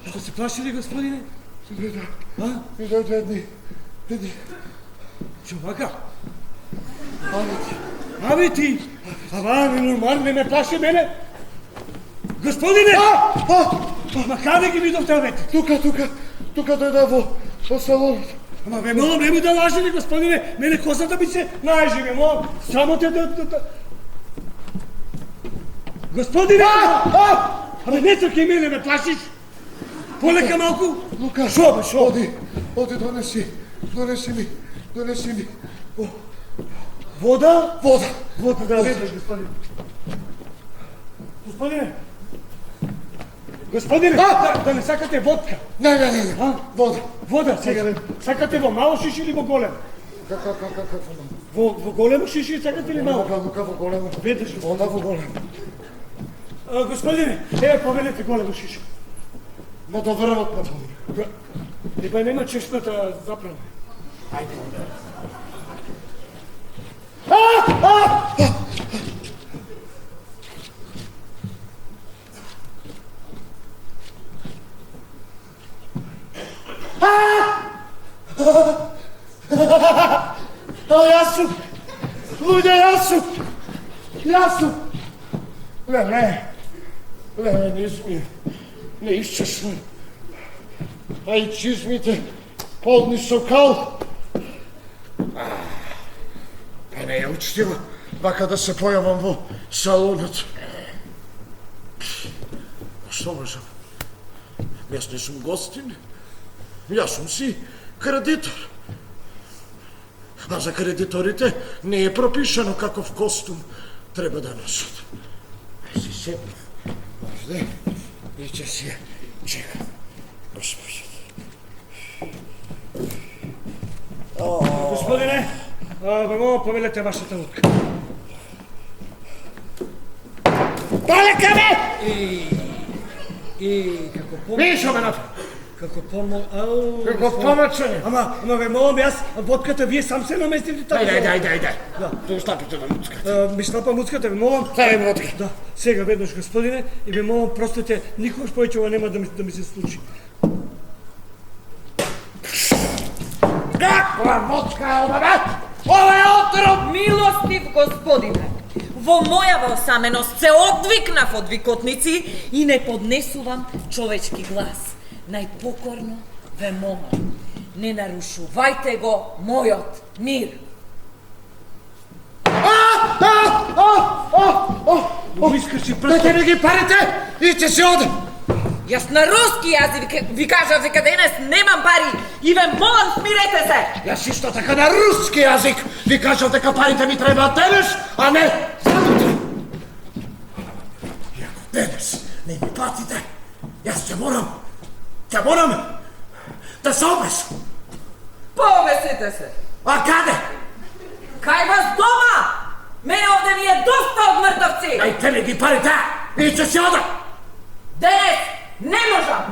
Што се плашили, господине? Деди. Чувака? Абе ти! Ава, ненормално, ме плаши мене! Господине! Ма каде ги видовте авете? Тука дојде во салонот. Ама ве молам, немој да лажете, господине! Мене козата би се најжи, ве молам! Срамоте да... Господине! Абе, не трки мене, ме плашиш! Полека малку! Лука! Шо? Оди, донеси ми. Вода? Вода, да веднаш, господине. Господине, да не сакате водка? Не, вода. Вода, сега. Сакате во мало шиши или во голем? Како? Во големо шиши сакате или мало? Лука, во големо. Веднаш, Вода во големо. Господине, еве поведете големо шиши. Но до врвот на помни. Епа нема чешната заправа. Ајде. Јас сум! Луѓе, јас сум! Леле, не исчешно. А и чизмите полни со кал. Па не е учтиво вака да се појавам во салонот. Што можам? Јас не сум гостин. Јас сум си кредитор. А за кредиторите не е пропишано каков костум треба да носат. Си седнав, може и ќе си чекам, Господи. Господине, ве молам повелете вашата лодка. Полека бе! И како Пишо ме напред. како помол, Како помачање. Ама ве молам јас водката вие сам се наместивте така. Дај. Да. Тој штапите на муцката. Ми штапа муцката, ве молам. Дај водка. Да, сега веднаш господине и ве молам простете, никогаш повеќе ова нема да ми се случи. Каква водка е ова бе? Ова е отров! Милостив господине, во моја осаменост се одвикнав од викотници и не поднесувам човечки глас. Најпокорно ве молам, не нарушувајте го мојот мир. Искаш и Дайте ми ги парите и ќе се одем. Јас на руски јазик ви кажав дека денес немам пари и ве молам смирете се. Јас исто така на руски јазик ви кажав дека парите ми требаат денес, а не задутре. И ако денес не ми платите, јас ќе морам да се обесам. Повесете се. А каде? Кај вас дома? Мене овде ми е доста од мртовци. Дайте ми ги парите и ќе се одам. Денес не можам.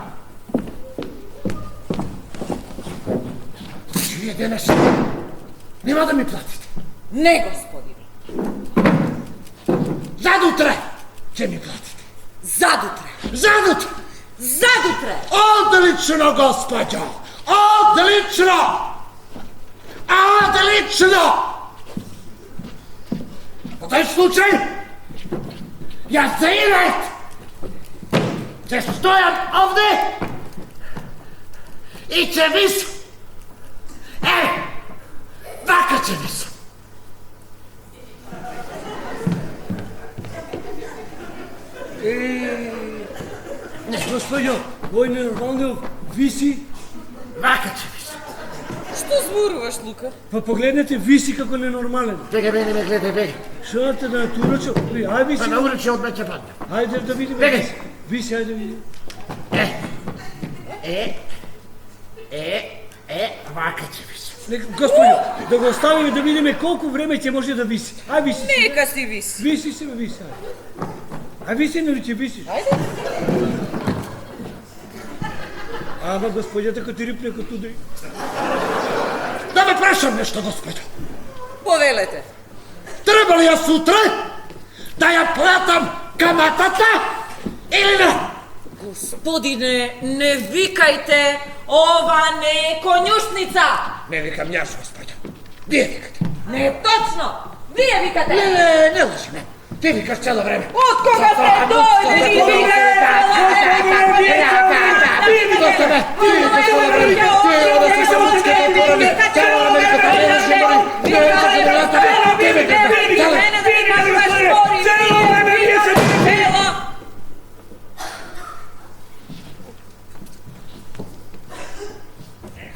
Вие денес нема да ми платите. Не, господине. Задутре ќе ми платите. Задутре. Задутре! Задутре. Одлично, господјо! Одлично! Одлично! Во тој случај, јас за инет ќе стојам овде и ќе висам. Вака ќе висам. Господјо, овој ненормално виси, Вака ќе висам. Што зборуваш, Лука? па погледнете, виси како ненормален. Бега, ме гледај, бега. Што те да турачо? Ај виси. Па на улица од ме ќе падне. Ајде да видиме. Бегай. Виси, ајде да видиме. Вака ќе висам. Нека, господјо, да го оставиме да видиме колку време ќе може да виси. Ај виси. Нека си виси. Виси се, виси. Ај виси, не ќе висиш. Ајде. Ама господјата како ти рипне како туди. Да ме прашам нешто, господјо. Повелете. Треба ли јас сутре да ја платам каматата или не? Господине, не викајте, ова не е конјушница. Не викам јас, господјо. Вие викате. Не е точно. Вие викате. Не лажи ме. Ти викаш цело време. Од кога сте дојдени и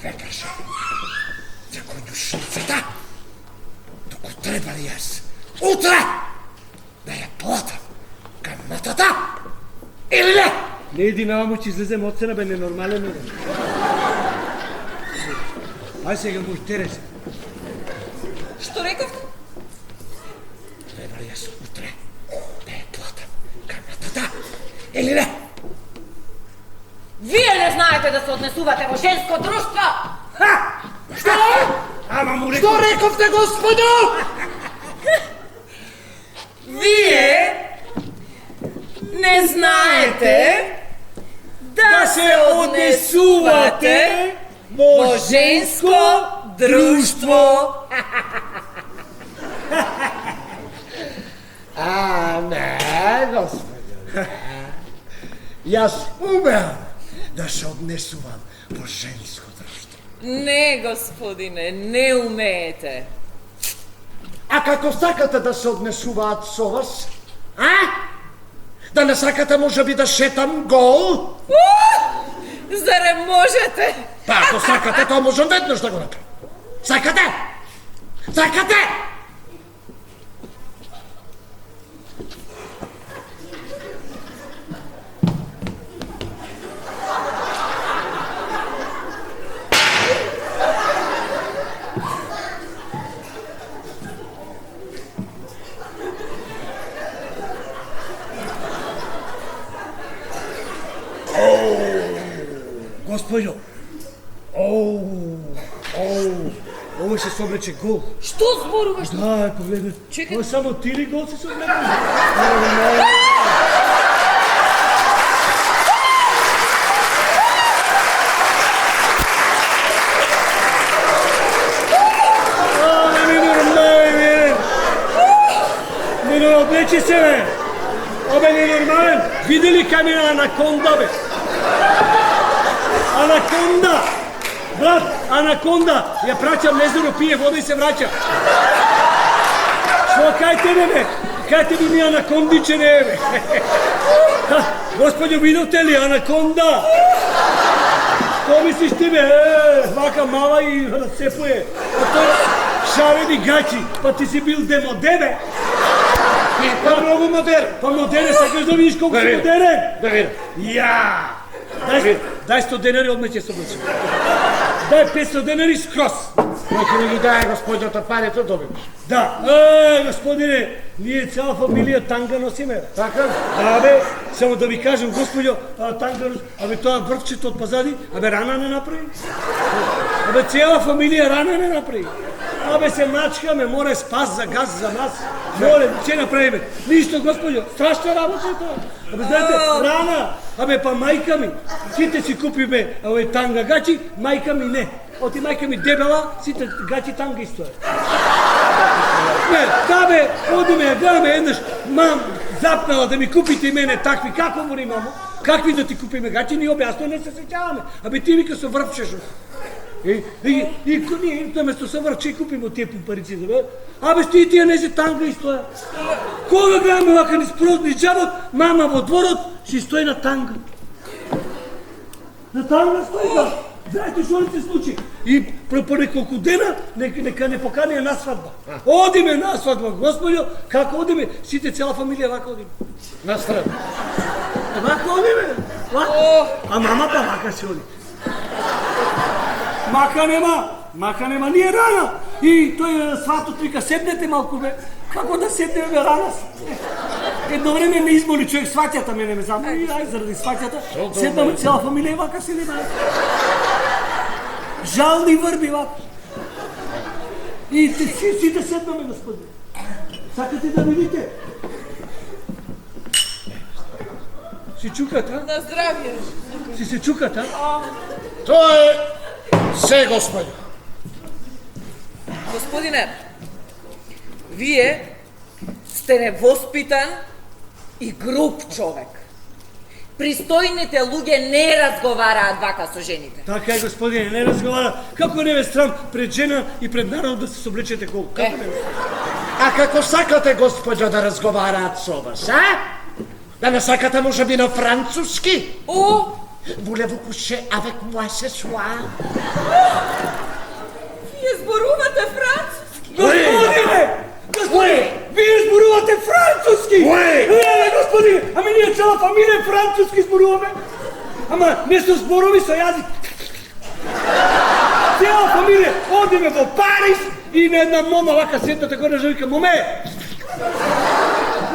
Викаш за конјушницата, доку треба ли јас утре да ја платам каматата или не? Не иди наваму, ќе излезем од сцена, бе, ненормален. Ај сега му Тереза. Што рековте? Треба ли јас утре да ја платам каматата или не? Вие не знаете да се однесувате во женско друштво. Што? Ама му Што рековте, господјо? Вие не знаете да се однесувате во женско друштво. Не, господјо. Јас умеам да се однесувам во женско друштво. Не, господине, не умеете. А како сакате да се однесуваат со вас? Да не сакате можеби да шетам гол? Заре можете? Па ако сакате, тоа можам веднаш да го направам. Сакате? Сакате? Господјо. Ово се соблече гол. Што зборуваш? Да, погледнете. Чекај. Ова само 3 гол се соблече. Облечи се, бе! Обе не нормален! Видели кај ми анаконда, бе! Анаконда! Брат, анаконда! Ја праќам незеро, пие вода и се враќа! Што кај тебе, бе? Кај тебе ми анакондиче не е, бе! Господјо, видовте ли анаконда? Што мислиш ти, бе? Вака мала и разцепуе! А тоа шарени гачи! Па ти си бил демоде, бе! Па многу модерен. Па модерен, сакаш да видиш колку си модерен? Да видам. Ја! Дај 100 денари, одме ќе се облечем. Дај 500 денари скрос. Неќе ми ги дај господјата парите, добиваш. Да. Господине, ние цела фамилија танга носиме. Така? Да, бе, само да ви кажам, господјо, танга носиме. Абе, тоа врвчето од пазади, абе, рана не направи. Абе, цела фамилија рана не направи. Абе, се мачкаме, море спас за газ за нас. Море, че направиме? Ништо, господјо, страшна работа е тоа. Абе, знаете, рана, абе, па мајка ми, сите си купиме танга гачи, мајка ми не. Оти мајка ми дебела, сите гачи танга истоја. Не, да бе, одиме, ја гледаме еднаш, мам, запнала да ми купите и мене такви, како мори, мамо? Какви да ти купиме гачи, ни објасно не се сеќаваме. Абе, ти вика со врвчеш. И ние наместо со врвче купимо тие пумпарици, бе. Абе, сти тие не се танга истоја. Кога гледаме вака низ прозни џабот, мама во дворот си стои на танга. На танга стои, да. Знаете што се случи? И по неколку дена нека не поканија на свадба. Одиме на свадба, господјо, како одиме? Сите цела фамилија вака одиме. На страна. Вака одиме. А мамата вака се оди. Мака нема, ние рана. И тој сватот вика, седнете малку, бе. Како да седнеме, бе, рана? Едно време ме измоли човек, сваќата мене ме замоли, ај, заради сваќата, седнаме цела фамилија вака се нема. Жални врби вака. И сите седнаме, господи. Сакате да видите? Си чукат, а? На здравје. Си се чукат, а? Тоа е се, господи. Господине, вие сте невоспитан и груб човек. Пристојните луѓе не разговараат вака со жените. Така е, господине, не разговара. Како не ве срам пред жена и пред народ да се соблечете колку? Како не ве? А како сакате, господјо, да разговараат со вас, а? Да не сакате може би на француски? О! Voulez-vous coucher avec moi ce soir? Вие зборувате француски? Господине! Господине! Вие зборувате француски! Леле, господине! Ами ние цела фамилија француски зборуваме! Ама не со зборови, со јазик! Цела фамилија! Одиме во Париз и на една мома вака седна така да вика, моме!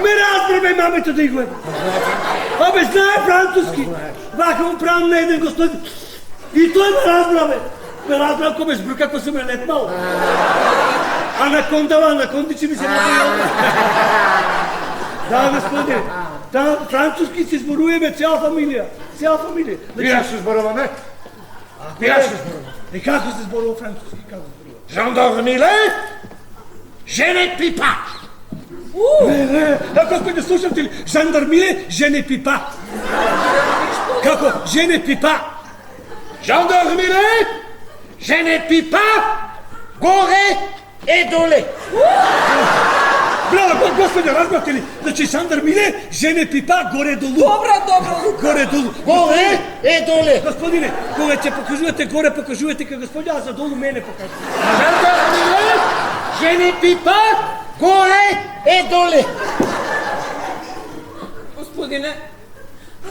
Ме разбраме мамето да го е. Абе, знае француски. Вака му правам на еден господин. И тој ме разбраме. Ме разбрам кој ме збрука, како се ме летнал. Анакондичи ми се направи. Да, господине. Да, француски се зборуваме цела фамилија. Цела фамилија. Вие се зборуваме? Вие се зборуваме? И како се зборува француски? Како се зборува? Жандармиле, je ne puis pas. Господи, слушате ли? Жандармиле, je ne puis pas. Како? Je ne puis pas. Gendarmerie, je ne puis pas, горе et доле. Браво, господи, разбрате ли? Значи, жандармиле, je ne puis pas, горе-долу. Добро. Горе-долу. Горе et доле. Господине, кога ќе покажувате горе, покажувате кај господи, а за долу мене покажувате. Gendarmerie, je ne puis pas, горе et доле. Господине,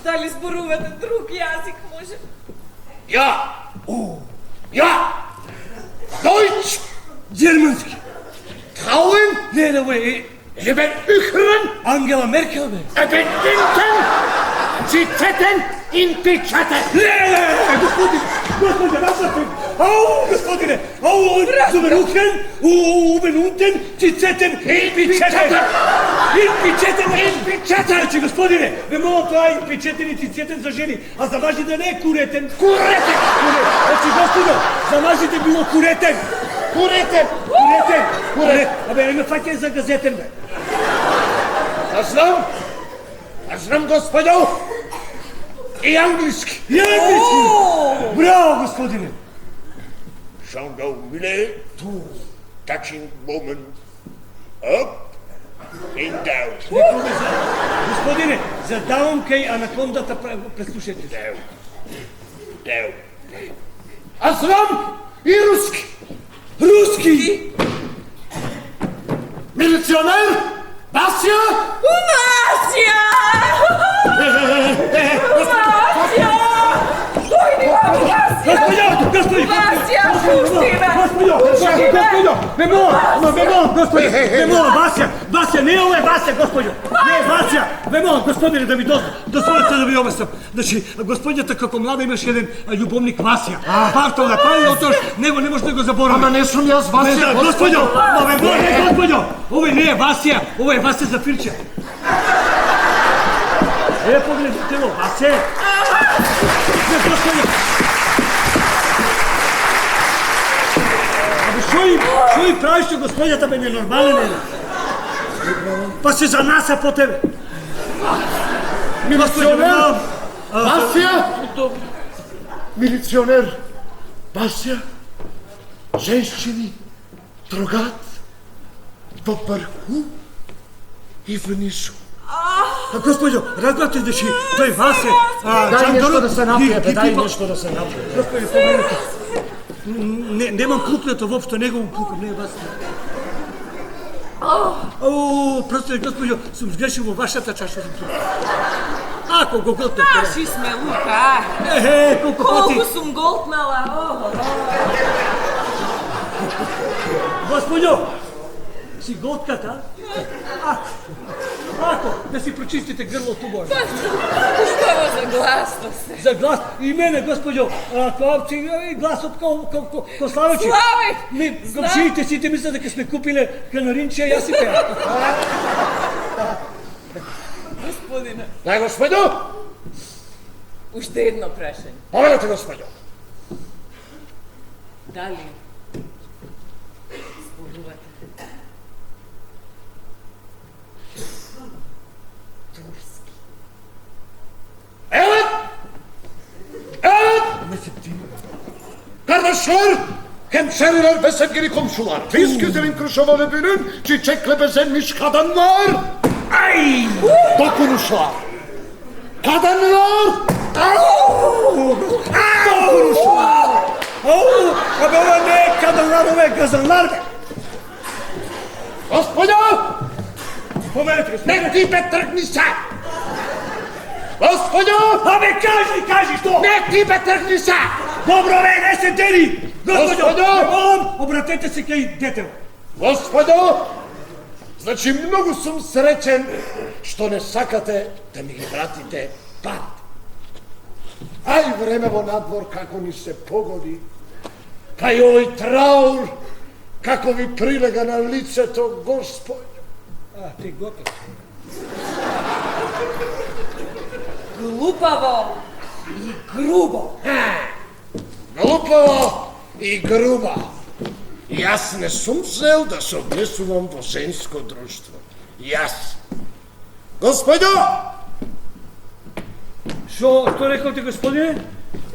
дали зборувате друг јазик, може? Ja, Deutsch, Германски. Trauen, Не, да бе, je ben Ucheren, Ангела Меркел, бе. ik ben Winten, цицетен ин пичетен. Господине, насапред! Ау, господине! Ау, зуберухен, убенунтен, цицетен, инпичетен! Инпичетен! Значи, господине, бе мога тоа инпичетен и цицетен за жени, а за мажите не е куретен. Куретен! Значи, господине, за мажите било куретен. Куретен! Курет! Абе, не ме фаќај за газетен, бе. Аз знам, господо, и англиски. Браво, господине! Shall go minute, touching woman, up and down. Господине, за даун кај анакондата преслушайте. Down. Аз знам и руски. Руски! Милиционер, Вася! Вася! Вася! Дојди вам, Вася! Господине! Вася, пусти ме! Господине! Ме молам, господине! Вася, не ова е Вася, господине! Не е Вася! Ме молам, господине, да ми дозволите да ви обяснам. Значи, господината како млада имаше еден љубовник Васија. Бартолда, тој отош, него не може да го заборави. Ама не сум јас Вася, Господине, ова не е Васија, ова е Вася Зафирче. Погледнете го, Васе! Господине! Што и правиш, што господјата бе ненормален е? Па се занаса по тебе. Милиционер, Вася! Милиционер, Вася, женщини трогат во врху и внизу. Господјо, разбрате дека тој Васе, Дај нешто да се напие, дај нешто да се напие. Господјо, погледнете. Немам клукнато воопшто, не го клукам, не е Васе. Просто, господјо, сум сгрешил во вашата чаша. Ако го глтнете. Наши сме, Лука! Колку пати. Колку сум голтнала! Господјо, си голтката? Ако, да си прочистите грлото убаво. Што за гласно се? За глас, и мене, господјо, гласот ко Славечи. Славе! Комшиите сите мислят дека сме купиле канаринче, јас си пеа. Господине, Дај, господјо! уште едно прашање. Поведете, господјо! Дали зборувате турски? Евет! Kardeşler, hemşeriler ve sevgili komşular. Biz güzelim Kırşovalı Bülün çiçekle bezenmiş kadınlar. Ay! Dokunuşlar. Kadınlar! Dokunuşlar. Абе, ова не е каданлар, ова е газанлар, бе. Господа! Поменете, господине. Не ти бе тръгни са! Господа! Абе, кажи, што? Не ти бе тръгни са! Добро, бе, не се дели! Господо! Господо, молам, обратете се кај детево. Господо! Значи, много сум сречен, што не сакате да ми ги вратите парите. Ај време во надвор како ни се погоди, кај овој траур, како ви прилега на лицето, Господи. Ти готов. Глупаво и грубо. Глупаво и груба. Јас не сум взел да се однесувам во женско друштво. Јас. Господо! Што рековте, господине?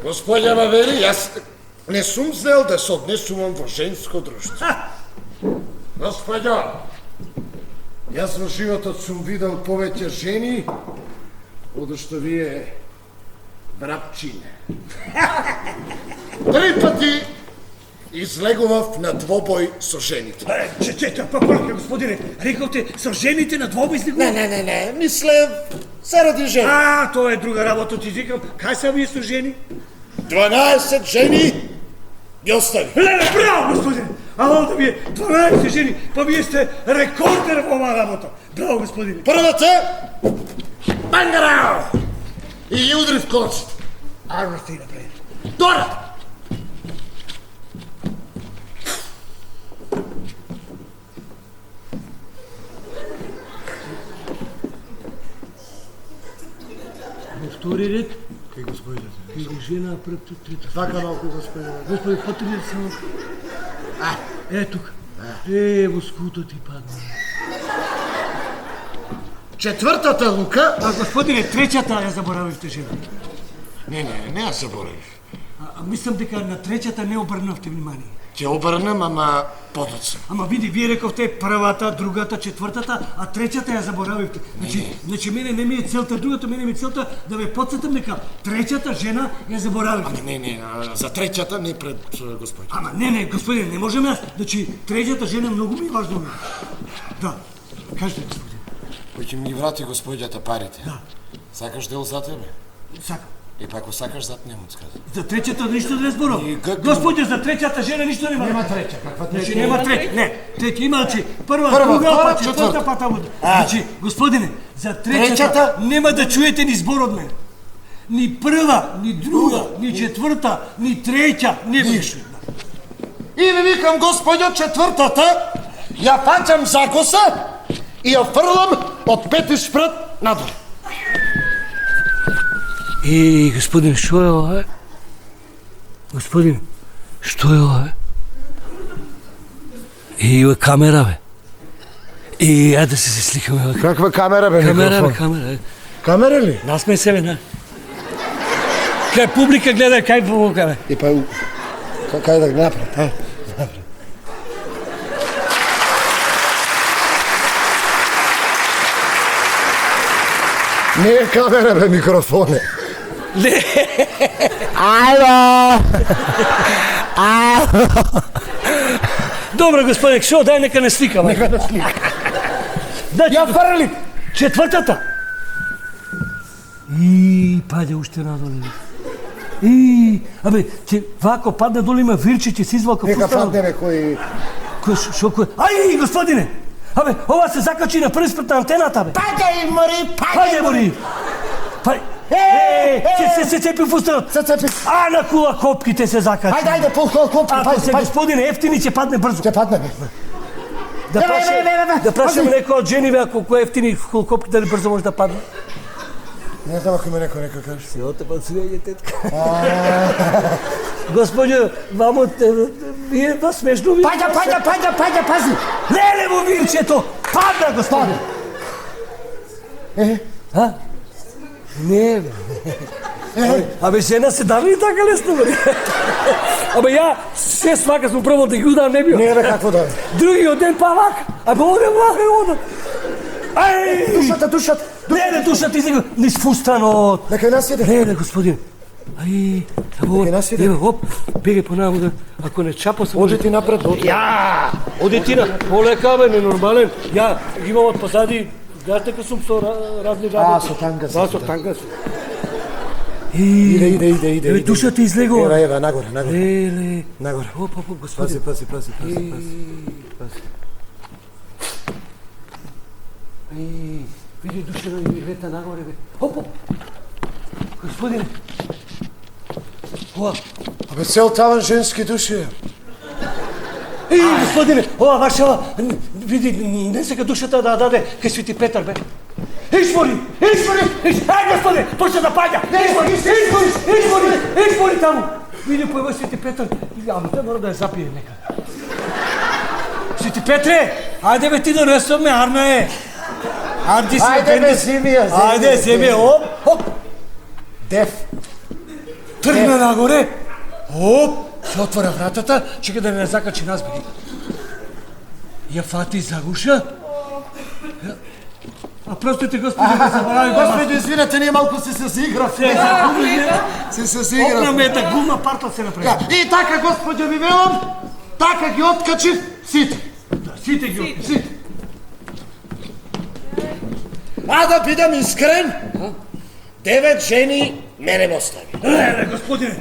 Господјава вели, јас не сум взел да се однесувам во женско друштво. Господјо, јас во животот сум видел повеќе жени, одошто вие брапчине. 3 пати излегував на двобој со жените. Папака, господине, рековте со жените на двобој излегував? Не, мислев заради жени. Тоа е друга работа, ти викам, кај се вие со жени? 12 жени ги остави. Браво, господине! Овде ви е 12 жени, па вие сте рекордер во оваа работа. Браво, господине! Првата, Бангарао! и ја удри в колците. Ајде ти направи. Дора! Во втори ред, Кај господијата. кај жена пред трета. Така малку господијата. Господи, потри само. Тука. Во скуто ти падна. Четвртата лука... А господине, третата ја заборавивте жена. Не ја заборавив. Мислам дека на третата не обрнавте внимание. Ќе обрнем, ама подоцна. Ама види, вие рековте првата, другата, четвртата, а третата ја заборавивте. Значи мене не ми е целта другата, мене ми е целта да ве потсетам дека третата жена ја заборавивте. Не, за третјата не пред господијата. Ама не, господине, не можем јас. Значи третата жена многу ми е важна. Да. Кажете, господине. Кој ќе ми врати господијата парите? Да. Сакаш дел за тебе? Сакам. Па ако сакаш зад немуцка. За третата ништо не зборам. И како- Господи, за третата жена ништо нема. Нема треќа, каква Значи треќа? нема треќа. Не, треќа има, значи прва, Прва, друга, втора, па четврта, четврта. па таму. Значи, господине, за третата нема да чуете ни збор од мене. Ни прва, ни друга, ни четврта, ни треќа, не беше. И ви викам, господјо, четвртата, ја фаќам за коса и ја фрлам од пети спрат надолу. Господин, што е ова? Господин, што е ова? Ова камера, бе. Ајде да се сликаме. Каква камера, бе, микрофон? Камера. Камера ли? Насмеј себе, на. Кај публика гледа, кај публика, бе. И па, кај да го направи, Не е камера, бе, микрофон е. Не. Ало! Добро, господин, шо, дај нека не сликаме. Нека да слика. Значи, Ја фрли! четвртата. Паѓа уште надоле. Абе, ќе вако падне долу има вирче, ќе се извалка Нека фустано. падне, бе, кој... Кој? Господине! Абе, ова се закачи на први спрат на антената, бе. Паѓај, мори, Паѓа, мори! Се цепи фустанот. Се цепи. На кула копките се закачи. Ајде, пол копки, Ако се господине ефтини ќе падне брзо. Ќе падне, бе. Да прашаме некој од жени, бе, ако кој ефтини копки дали брзо може да падне. Не знам ако има некој нека каже. Се отепа свијање тетка. Господјо, мамо, вие да смешно ви. Паѓа, пази. Леле му вирчето! Падна, господине! Не, бе. Абе, жена се дали така лесно, бе. Абе, ја 6 вака сум пробал да ги удам, не био. Не, бе, какво да бе. Другиот ден па вака. Абе, оде. Душата. Не, душата излега низ фустанот. Нека нас иде. Не, господине. Нека нас иде. Оп, бегај понаму да, ако не чапо се... Оди ти напред, оди. Оди ти на... Полека, бе, ненормален. Ја ги имам од позади, гледаш дека сум со разни работи. со танга си. Да, со танга си. Иде. Душата излегува. Ева, нагоре. Леле. Нагоре. Оп, господине. Пази. Види душата ми лета нагоре, бе. Оп. Господине. Ова. Абе, цел таван женски души. Господине, ова вашава, види, не сека душата да даде кај Свети Петар, бе. Извори! Господине, почна да паѓа! Извори таму! Види, појава Свети Петар, ама тој мора да ја запие нека. Свети Петре, ајде бе ти да ресовме, арна е! Ајде бе, земија. Ајде, земја, оп! Дев. Тргна нагоре, оп! Се отвора вратата, чека да не закачи нас, бе. Ја фати загуша. Простите, господи, да заборави. Господи, извинете, ние малку се заигравме. Се заигравме. Опнамета, гума парта се направи. И така, господи, ви велам, така ги откачи сите. Сите ги откачи. А да бидам искрен, 9 жени мене ме остави. Леле, господине,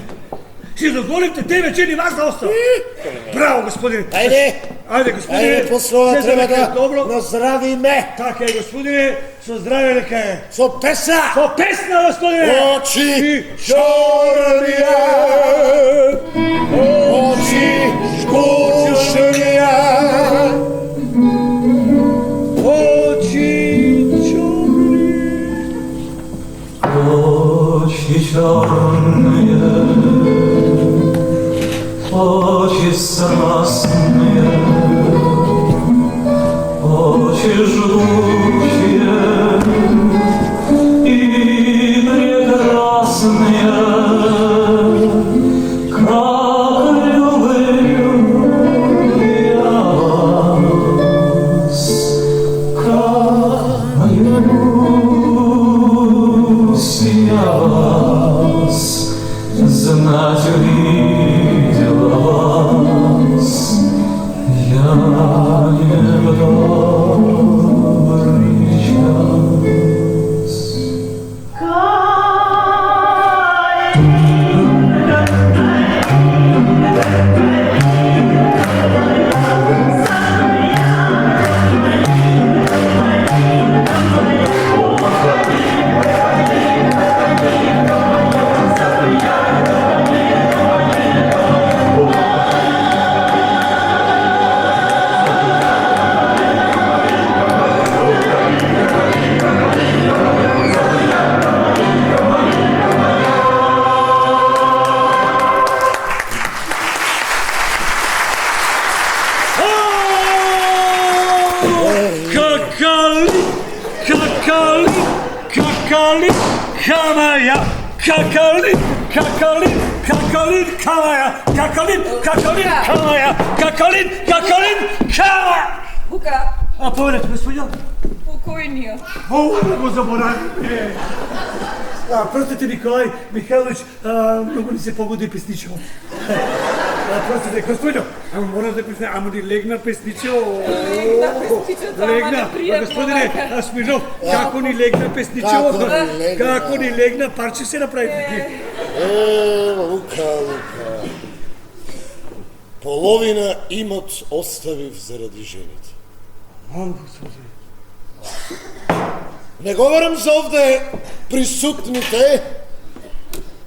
си дозволите 9 жени вас да остави. Браво, господине. Ајде, Ајде, господине. Ајде, после ова се треба заврши да добро. наздравиме. Така е, господине, со здраве нека е. Со песна. Со песна, господине. Очи чорнија, очи скучнија, Очи чорни. Очи чорные, очи страстные, очи жгучие и прекрасные, как люблю я вас, как люблюсь я вас, знать увидела вас я не в добрый час. Какали, камаја, какали, камаја, какали, камаја. Вука, А поведете, господино? покојниот. Го заборавивме. Простите, Николај Михайлович, многу ни се погоди песничево. Простите, господино, ама мора да песне, ама ни легна песничево. Легна песничето, ама непријатно. Господине, Смирнов, како ни легна песничево, како ни легна, парче се направи. Лука. Половина имот оставив заради жените. Мам, господи. Не говорам за овде присутните,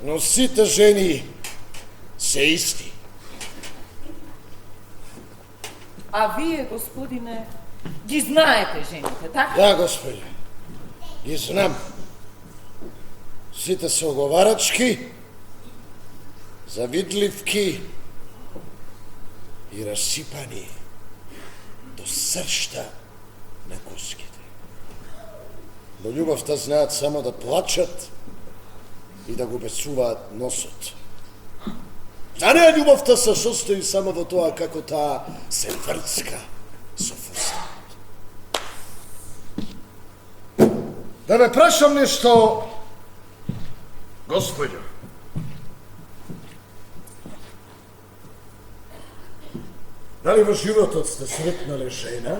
но сите жени се исти. А вие, господине, ги знаете жените, така? Да, господи, ги знам. Сите се оговарачки, завидливки и расипани до сршта на коските. Во љубовта знаат само да плачат и да го бесуваат носот. За неја љубовта се состои само во тоа како таа се врцка со фустанот. Да ве прашам нешто, господјо. Дали во животот сте сретнале жена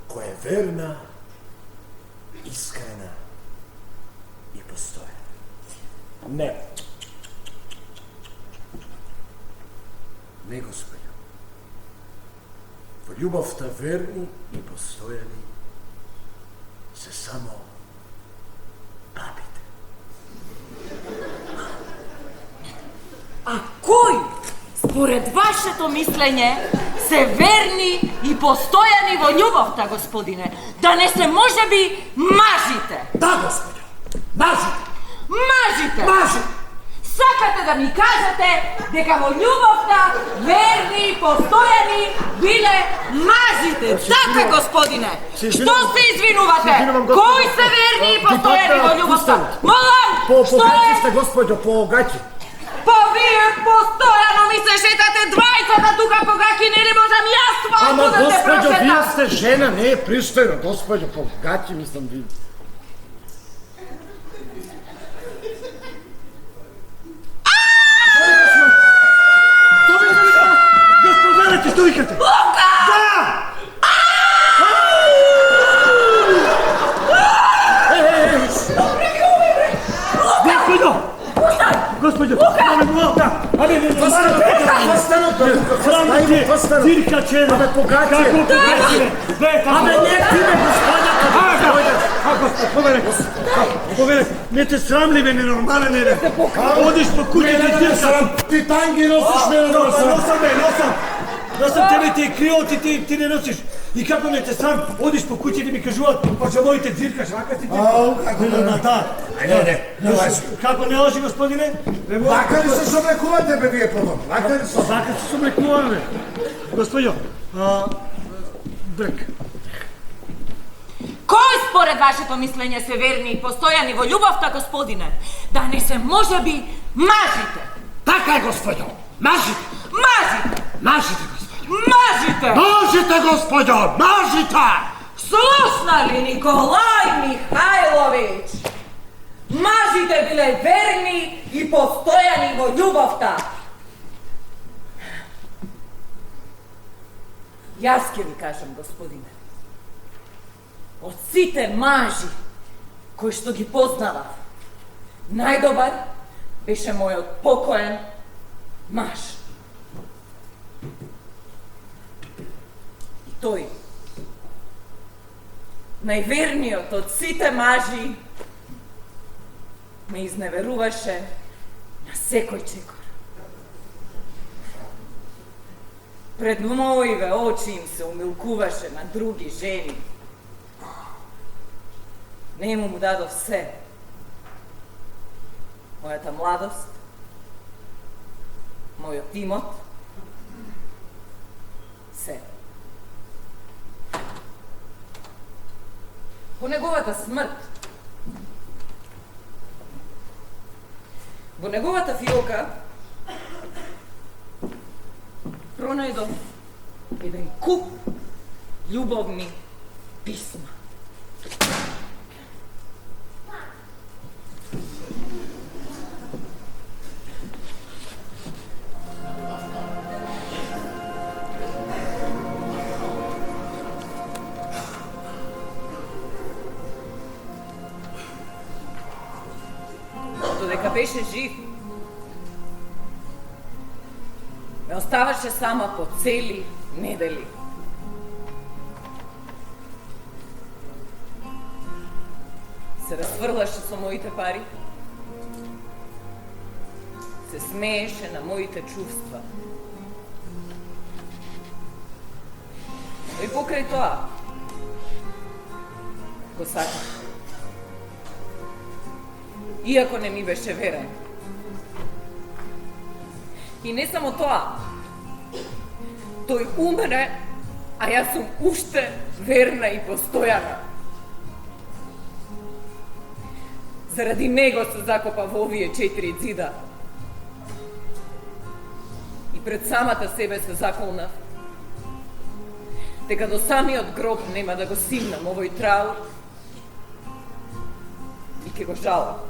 која е верна, искрена и постојана? Не. Не, господјо. Во љубовта верни и постојани се само бабите. А кој, според вашето мислење, се верни и постојани во љубовта, господине? Да не се можеби мажите? Да, господјо. Мажите. Мажите! Мажите. Сакате да ми кажете дека во љубовта верни и постојани биле мажите. Така, господине. Што се извинувате? Кои се верни и постојани во љубовта? Молам, што е? сте, господјо, по гаќи. Па вие постојано ми се шетате двајцата тука по гаќи, нели можам јас Ама, да те господјо, вие прошетам? сте жена, не е пристојно, господјо, по гаќи, мислам, ви. Господарете, што викате? Лука! Да! Господјо! Господјо! Да! Абе, не, Ајде, постар. Циркаче! Абе, погаче! Како погаче? Бе, како? Абе, не ти ме Повере, не те срам ли бе, ненормален е? Одиш по куќа ти циркаш. Ти танги носиш мене носа. Носам тебе ти е крио, ти не носиш. И како не те срам, одиш по куќи да ми кажуваат, па моите циркаш, вака ти Ау, како да. не лажи. Како не лажи, господине? Вака ли се соблекувате, бе, вие подобно? Вака ли се? Вака се соблекуваме. Господио, брк. Кој според вашето мислење се верни и постојани во љубовта, господине? Да не се можеби мажите. Така е, господјо. Мажите. Мажите. Мажите, господјо. Мажите. Мажите, господјо. Мажите. Слушна ли Николај Михајловиќ? Мажите биле верни и постојани во љубовта. Јас ќе ви кажам, господине. Од сите мажи кои што ги познавав, најдобар беше мојот покоен маж. И тој, најверниот од сите мажи, ме изневеруваше на секој чекор. Пред моиве очи им се умилкуваше на други жени. Нему му дадов се. Мојата младост, мојот имот, се. По неговата смрт, во неговата фиока, пронајдов еден куп љубовни писма. Додека беше жив, ме оставаше сама по цели недели. Се расфрлаше со моите пари, се смееше на моите чувства. И покрај тоа, го сакав. Иако не ми беше верен. И не само тоа, тој умре, а јас сум уште верна и постојана. Заради него се закопа во овие 4 ѕида. И пред самата себе се заколнав дека до самиот гроб нема да го симнам овој траур и ќе го жалам.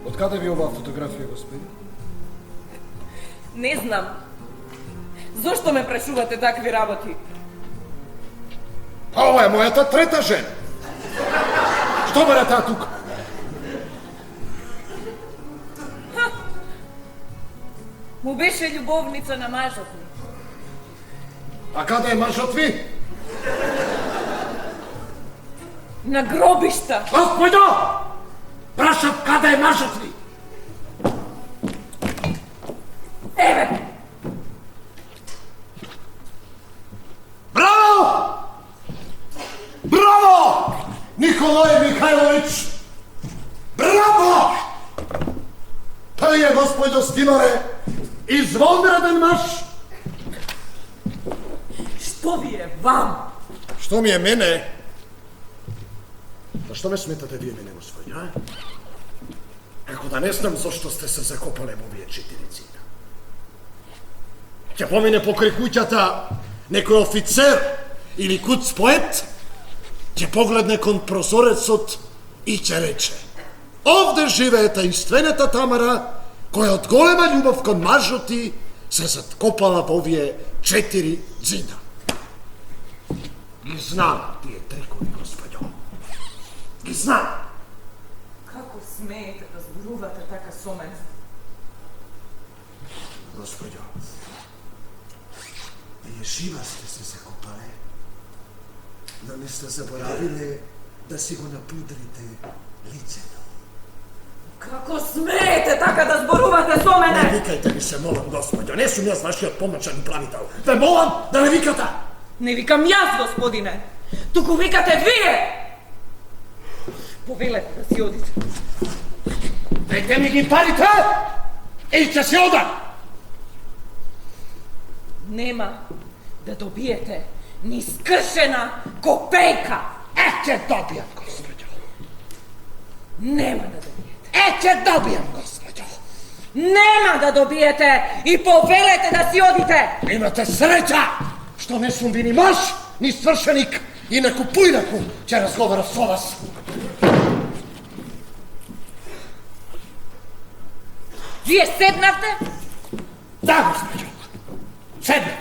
Од каде ви оваа фотографија, господи? Не знам. Зошто ме прашувате такви работи? Па ова е мојата трета жена. Што бере таа тука? Му беше љубовница на мажот ми. А каде е мажот ви? На гробишта. Господо! Прашав каде е мажот ви? Еве! Браво! Браво! Николај Михајловиќ! Браво! Тој е, господјо Стиноре, извонреден маж! Што ви е вам? Што ми е мене? Па што ме сметате вие мене, господи, а? Како да не знам зошто сте се закопале во овие 4 цита. Ќе помине покрај куќата некој офицер или куц поет, ќе погледне кон прозорецот и ќе рече: овде живее таинствената Тамара, која од голема љубов кон мажот ти се заткопала во овие 4 ѕида. Ги знам тие трикови, господјо. Ги знам. Како смеете да зборувате така со мене? Господјо, вие жива сте се закопале, но не сте заборавиле да си го напудрите лицето. Како смеете така да зборувате со Не мене? викајте ми се, молам, господјо, не сум јас вашиот помачен управител. Ве молам да не викате! Не викам јас, господине, туку викате вие! Повелете да си одите. Дайте ми ги парите и ќе се одам! Нема да добиете ни скршена копејка. Ќе добијам, господјо. Нема да добиете. Ќе добијам, господјо. Нема да добиете и повелете да си одите. Имате среќа што не сум ви ни маж, ни свршеник и на купујнаку ќе разговарам со вас. Вие седнавте? Да, господјо. Седне.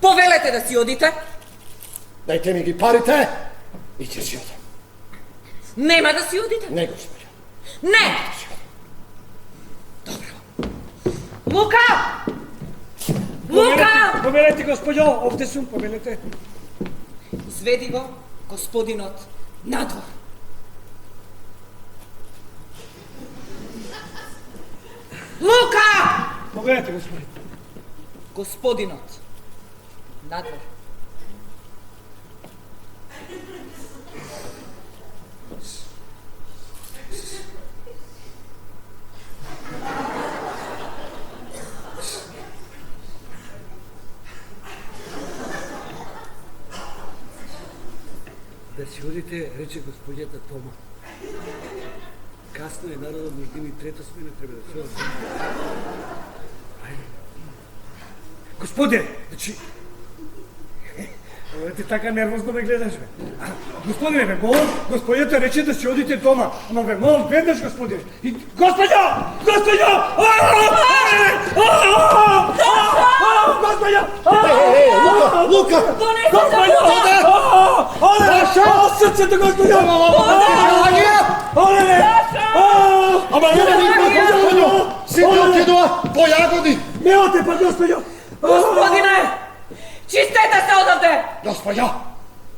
Повелете да си одите. Дајте ми ги парите и ќе си одам. Нема да си одите. Не, господјо. Не! Лука! Лука! Повелете, господјо, овде сум, повелете. Изведи го господинот надвор. Лука! Повелете, господин. Господинот надвор. Да си одите, рече господјата Тома. Касно е народот, можда ми трета смена треба да се оди. Ајде. Господе, значи... Ти така нервозно ме гледаш, бе. Господине, бе, молам, господјата рече да си одите дома. Ама бе, молам, веднаш, господине. И... Господјо! Господјо! Господјо! Лука! Донесете Оле! Срцето, господјо! Оле! Ама не ми господјо! Сите отидува по јагоди! Не оте, па, господјо! Господине! Чистете се одавде! Господјо,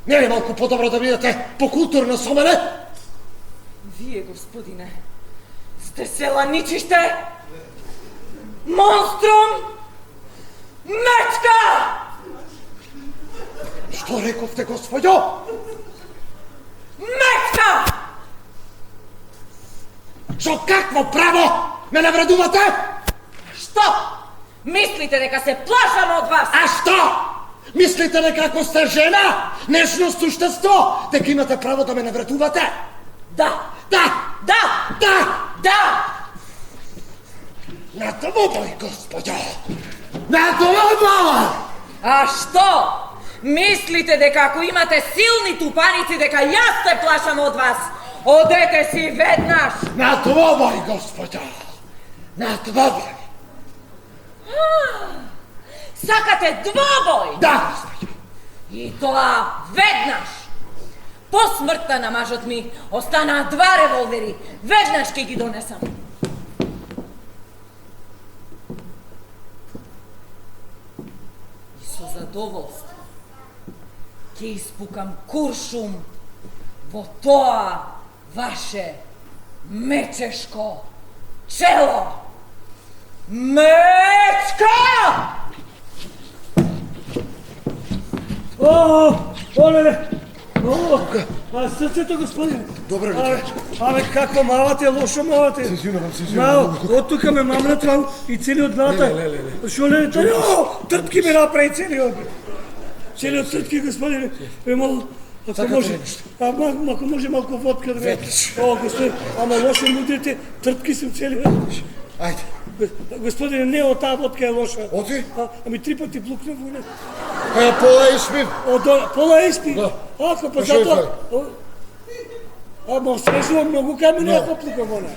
не е малку подобро да бидете покултурно со мене? Вие, господине, сте селаничиште, монструм, мечка! Што рековте, господјо? Мечка! Со какво право ме навредувате? Што? Мислите дека се плашам од вас? А што? Мислите дека ако сте жена, нежно суштество, дека имате право да ме навредувате? Да! Да! Да! Да! Да! На двобој, господјо! На двобој! А што? Мислите дека ако имате силни тупаници, дека јас се плашам од вас? Одете си веднаш! На двобој, господјо! На двобој! Сакате двобој? Да, господјо! И тоа веднаш! По смртта на мажот ми останаа 2 револвери. Веднаш ќе ги донесам. И со задоволство ќе испукам куршум во тоа ваше мечешко чело. Мечка! Оле! А срцето, господине? Добро вечер. Абе, како мавате, лошо мавате. Се извинувам. Од тука ме мамнатвам и целиот ната. Шо ле, тртки ме направи целиот. Целиот тртки, господине. Ме мол, ако може, ако може малку водка да ме... О, господине, ама лошо ми удрите, тртки сум целиот. Ајде. Господине, не, о таа водка е лоша. Оти? Ами 3 пати блукна во неа. Пола испив. Пола испи? Да. Ако, па Па шо затоа... Ама срежува многу камени, ако плукам она.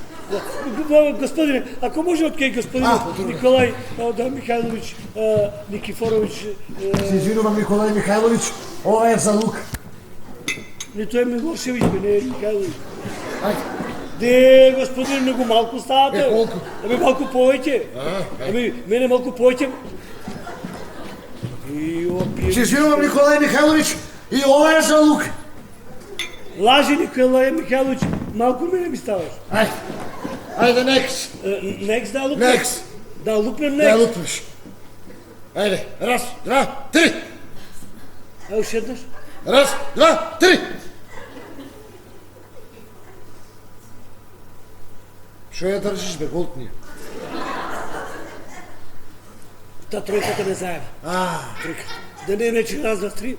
Господине, ако може од кај господин Николај Михајлович Никифорович... Се извинувам, Николај Михајлович, ова е за лук. Не, тој е Милошевич, не е Михајлович. Де, господине, многу малку ставате. Колку? Ами малку повеќе. Ами, мене малку повеќе. Се извинувам, Николај Михајлович, и ова е за лук. Лажи, Николај Михајлович, малку мене ми ставаш. Ајде, некс. Некс да лупнем? Некс. Да лупнем Да некс? лупнеш. Ајде, раз, два, три. А уште еднаш? Раз, два, три. Шо ја држиш, бе, голтни? Та тројката не заеба. Тројката. Да не рече раз, два, три,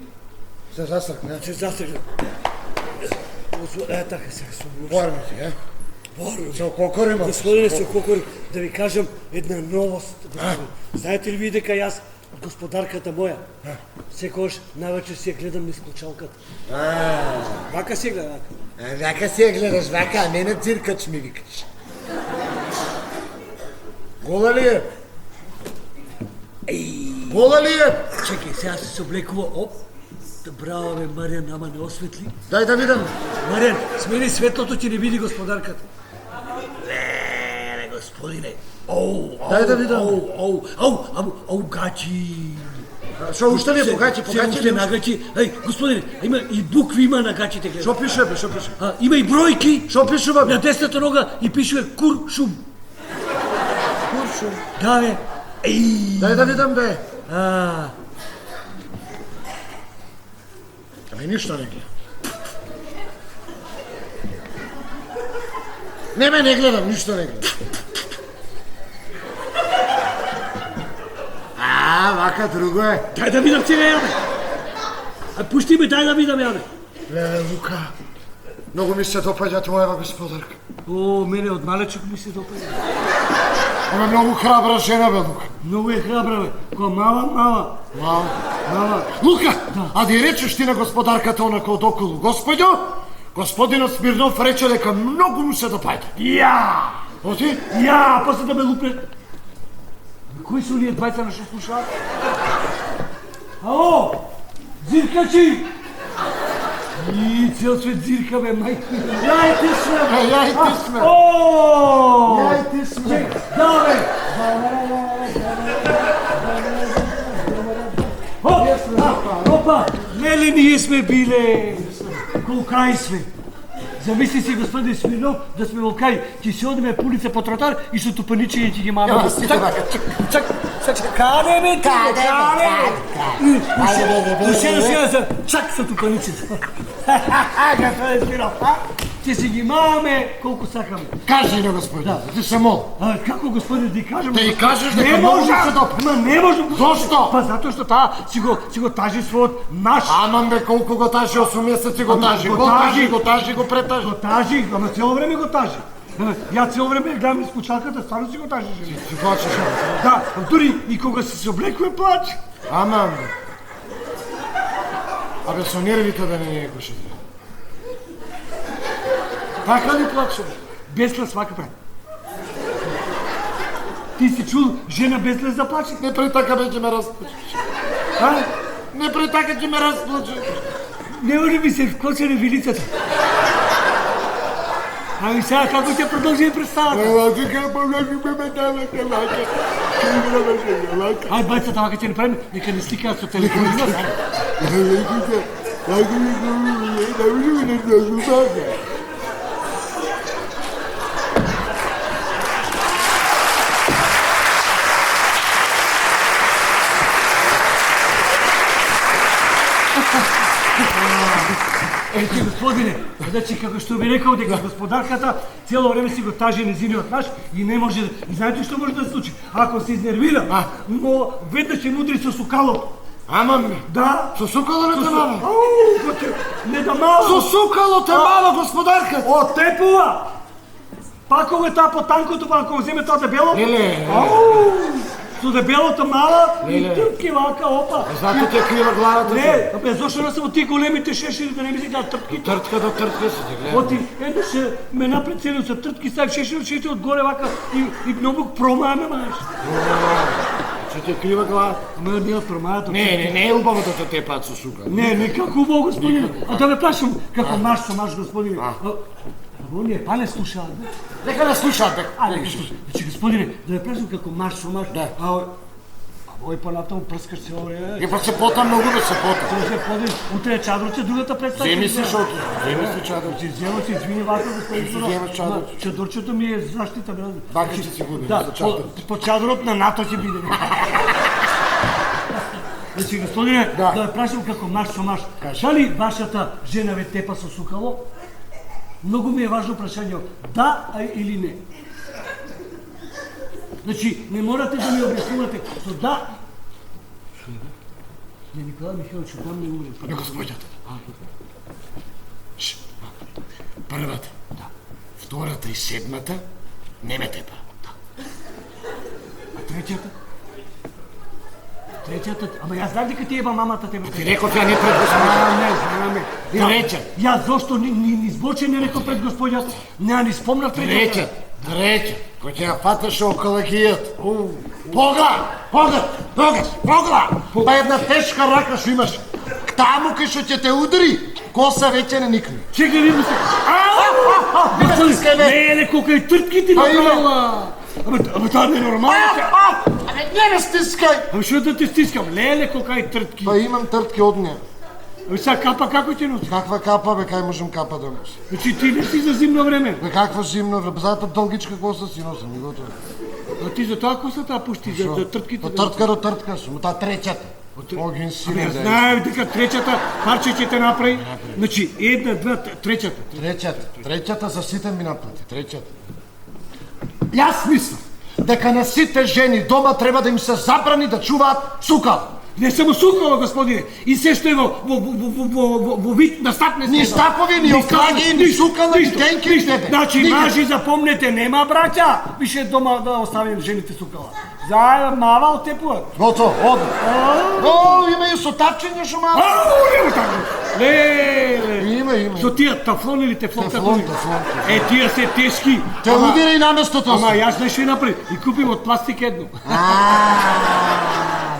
Се засркне, се засегна. Така сега се Борно ти, е? Борно. Се ококорима. Господине се ококори, да ви кажам една новост. Знаете ли ви дека јас, господарката моја, секогаш навечер си ја гледам низ клучалката. Вака си ја гледам, вака. Вака си ја гледаш, вака, а мене циркач ми викаш. Гола ли е? Гола ли е? Чекай, сега се облекува, оп. Браво, бе, Маријан, ама не осветли. Дај да видам. Маријан, смени светлото, ќе не види господарката. Леле, господине. Дај да видам. Ау, гачи. Шо уште не погачи, Се уште нагачи. Еј, господине, има и букви има на гачите, гледа. Шо пише, бе, шо пише? Има и бројки. Шо пишува, бе? На десната нога и пишува куршум. Куршум. Да, бе. Дај да видам, бе. А, Ами ништо не гледам. Не гледам, ништо не гледам. Вака друго е. дај да видам сега јаве. Пушти ме, дај да видам јаве. Леле, Лука, многу ми се допаѓа твоева господарка. О, мене од малечок ми се допаѓа. Она многу храбра жена, бе, Лука. Многу е храбра, бе. Која мала. Мала. Лука, а ди речеш ти на господарката онако од околу. Господјо, господинот Смирнов рече дека многу му се допаѓа. Ја! Оти? Ја, после да ме лупне. Кои се оние двајца на што слушаат? Ало! Зиркачи! И цел свет зирка, бе, мајки. Ја и ти сме, бе. Ја и ти сме. О! Ја и ти сме. Да, бе! Опа! Нели ние сме биле? Колкај сме. Замисли си, господин Смирнов, да сме волкаи. Ќе се одиме по улица по тротар и со тупаничи и ќе ги маме. Каде бе ти? Уште сега за чак со тупаниците. Господин Смирнов, ќе си ги маме колку сакаме. Кажи на господин, ти се мол. Како господин да кажам? Да и кажеш не дека може се допаѓа. Ма не може. Зошто? Па затоа што таа си го тажи својот наш. Аман бе, колку го тажи, 8 месеци го тажи. Го претажи. Го тажи, ама цело време го тажи. Ја цело време гледам из кучалката, стварно си го тажи жена. Си плачеш, Да, дури и кога се облекува плаче. Аман бе. Абе, со нервите да не е кошите. Така ли плаче? Беслес вака прави. Ти си чул жена беслес да плаче? Не претака бе, ќе ме расплачеш. Не претака ќе ме расплачеш. Не може ми се вкоче на вилицата. Ами сега како ќе продолжи представата? Ај бајцата вака ќе не правим, нека не сликаат со телефонот. Ети, господине, значи како што ви рекол дека господарката цело време си го тажи незиниот наш и не може, и знаете што може да се случи? Ако се изнервира, но веднаш ќе мудри со сукалот. Аман бе. Да. Со сукалот е мала. Не да мало. Со сукалот е мала господарка. Оттепува. Пако е таа по танкото, па ако земе тоа дебело. Леле. Со дебелото мала и Леле. трпки вака, опа. Зато ти е крива главата. Не, абе, зошто не само тие големите шешири да не ми си дадат трпки? Тртка до тртка се ти гледа. Оти, еднаш ме напред целио со тртки, ставив шешир одгоре вака и многу промаме, маеш. Че ти е крива глава. Ама да била промајато. Не е убаво да те тепаат со сука. Не, никако убаво, господине. А да ме плашам како маш со маш, господине. Оние па не слушаат, бе. Нека не слушаат, бе. А, нека слушаат. Значи, господине, да ме плашам како маш со маш. Да. Овој понатаму прскаш се овој. И па се пота многу да се пота. Тоа се поден, утре е чадрче, другата представа. Земи си шото. Земи си чадор. Значи, земо си, извини вака, господин Сторо. Зема чадрче. Чадорчето ми е заштита, брат. Вака ќе си губи Да, за чадор. по чадорот на НАТО ќе биде. Значи, господине, Да. да ме прашам како маш со маш. Дали вашата жена ве тепа со сукало? Многу ми е важно прашање. Да или не? Значи, не морате да ми објаснувате со да. Не, Николај Михайлович, там не умре. Не господјата. Првата. Да. Втората и седмата не ме тепа. А третјата? Третјата, ама јас знам дека ти еба мамата тебе. Ти реков ја не пред господјата. Не, знаме. Треќа. Јас зошто ни збоче не реков пред господјата? Не, ни спомнав Треќа. Кој ќе ја фаташе около гијат. Погла! Па една тешка рака што имаш. Таму кај што ќе те удари, коса веќе не никне. Чекай, видно се. Не, колко и трпки ти направила. Абе, тоа не е нормално. Абе, не ме стискај! Абе, што да те стискам? Леле, колко и трпки. Па имам тртки од неја. Абе, сега капа како ќе носи? Каква капа, бе, кај можем капа да носи? Значи, ти не си за зимно време. Бе, каква зимно, бе, зато дългичка коса си носам и готово. А ти за тоа косата ја пушти, за трпките. Па тртка до тртка сум, таа треќата. Оген си Абе, не ја да е. знаев дека треќата парче ќе те направи. Значи, една, два, треќата. Треќата за сите ми наплати, треќата. Јас мислам дека на сите жени дома треба да им се забрани да чуваат сукал. Не само сукало, господине, и се што е во вид на стапне. Ни стапови, ни оклади, ни сукала, ни денки, ни тебе. Значи, мажи, запомнете, нема браќа, више дома да оставим жените сукала. Заедно мава отепуват. Готово, оди. О, има и сотапчење шо мала. Нема така. Леле. Има. Со тие тафлон или тефлон? Тефлон. Е, тие се тешки. Те удира и наместото. Ама јас знаеш што направи? И купим од пластик едно.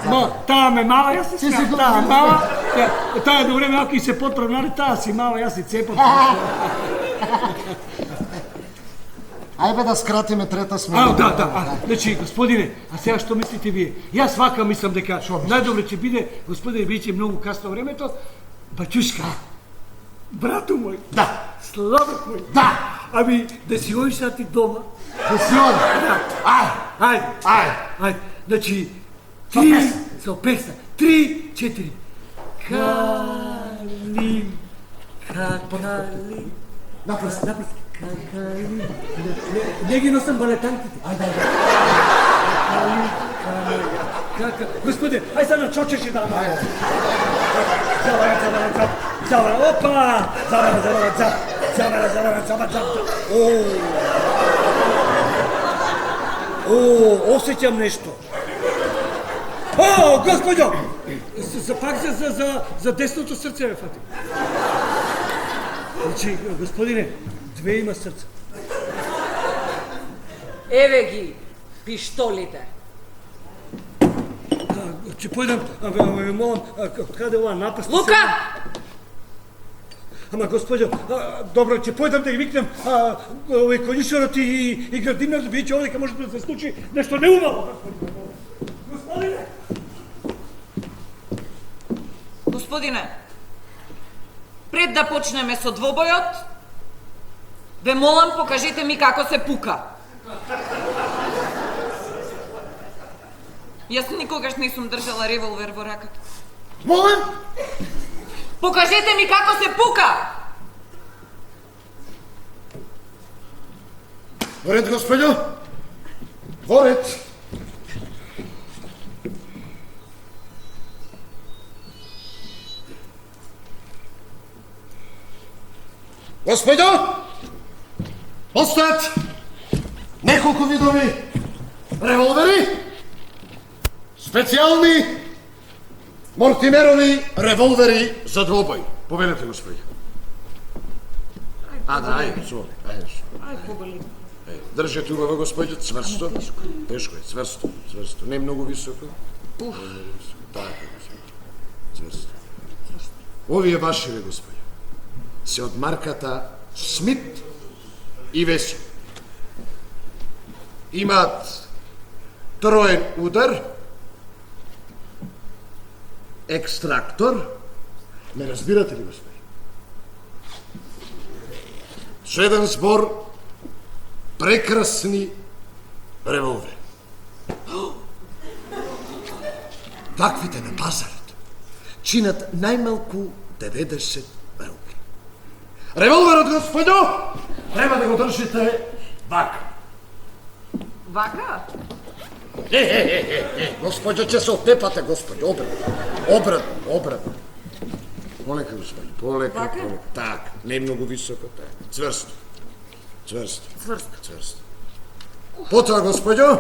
Но, таа ме мава, јас се смеам, таа мава, таа едно време ако и се подправнари, таа си мава, јас си цепам. Ајбе да скратиме трета смена. Да. Значи, господине, а сега што мислите вие? Јас вака мислам дека најдобре ќе биде, господине, биće многу касно времето, баќушка, брату мој, Да. славак мој, Да. ами да си оиш ти дома. Да си оди. Ајде, значи, три, со песна, 3, 4. Калим, какалим. Напред. Какалим. Не ги носам балетанките. Ајде. Господи, ајде сега на чочеше да ама. Завара, опа! Завара. О, осеќам нешто. О, господјо! Пак за десното срце ме фати. Значи, господине, две има срца. Еве ги пиштолите. Ќе појдам, ве молам, каде ова напаст? Лука! Ама, господјо, добро, ќе појдам да ги викнем овој конјишорот и градинар, да бидејќи овде може да се случи нешто неумало. Господине! Господине, пред да почнеме со двобојот, ве молам покажете ми како се пука. Јас никогаш не сум држала револвер во раката. Молам? Покажете ми како се пука! Воред, господјо. Воред. Господјо, постојат неколку видови револвери. Специјални Мортимерови револвери за двобој. Повелете, господи. Ајде, ајде. Ај, поболи. Држете убаво, господи, цврсто. Тешко е, цврсто. Не многу високо. Уф. Така, господи. Цврсто. Овие вашиве, господи, се од марката Смит и Весен. Имаат троен удар, екстрактор. Ме разбирате ли, господи? Со еден збор прекрасни револвери. Таквите на пазарот чинат најмалку 90 рупли. Револверот, господјо, треба да го држите вака. Вака? Господјо, ќе се отепате, господјо, обратно. Полека, господи, полека. Так, не многу високо, так. Цврсто. Потоа, господјо,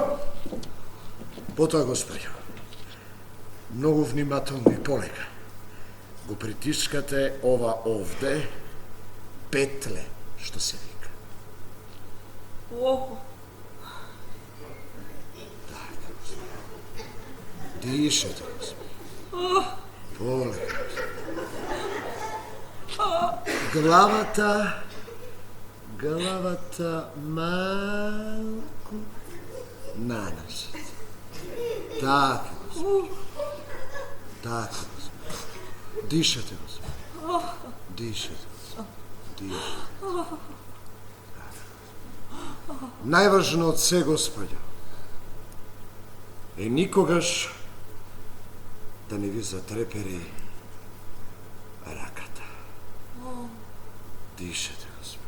многу внимателно и полека. Го притискате ова овде, петле, што се вика. Охо. Дишете, господи. Полека. Главата малку нанесете. Така, господи. Дишете, господи. Дишете. Најважно од се, господјо, е никогаш да не ви затрепери раката. Дишете, господи.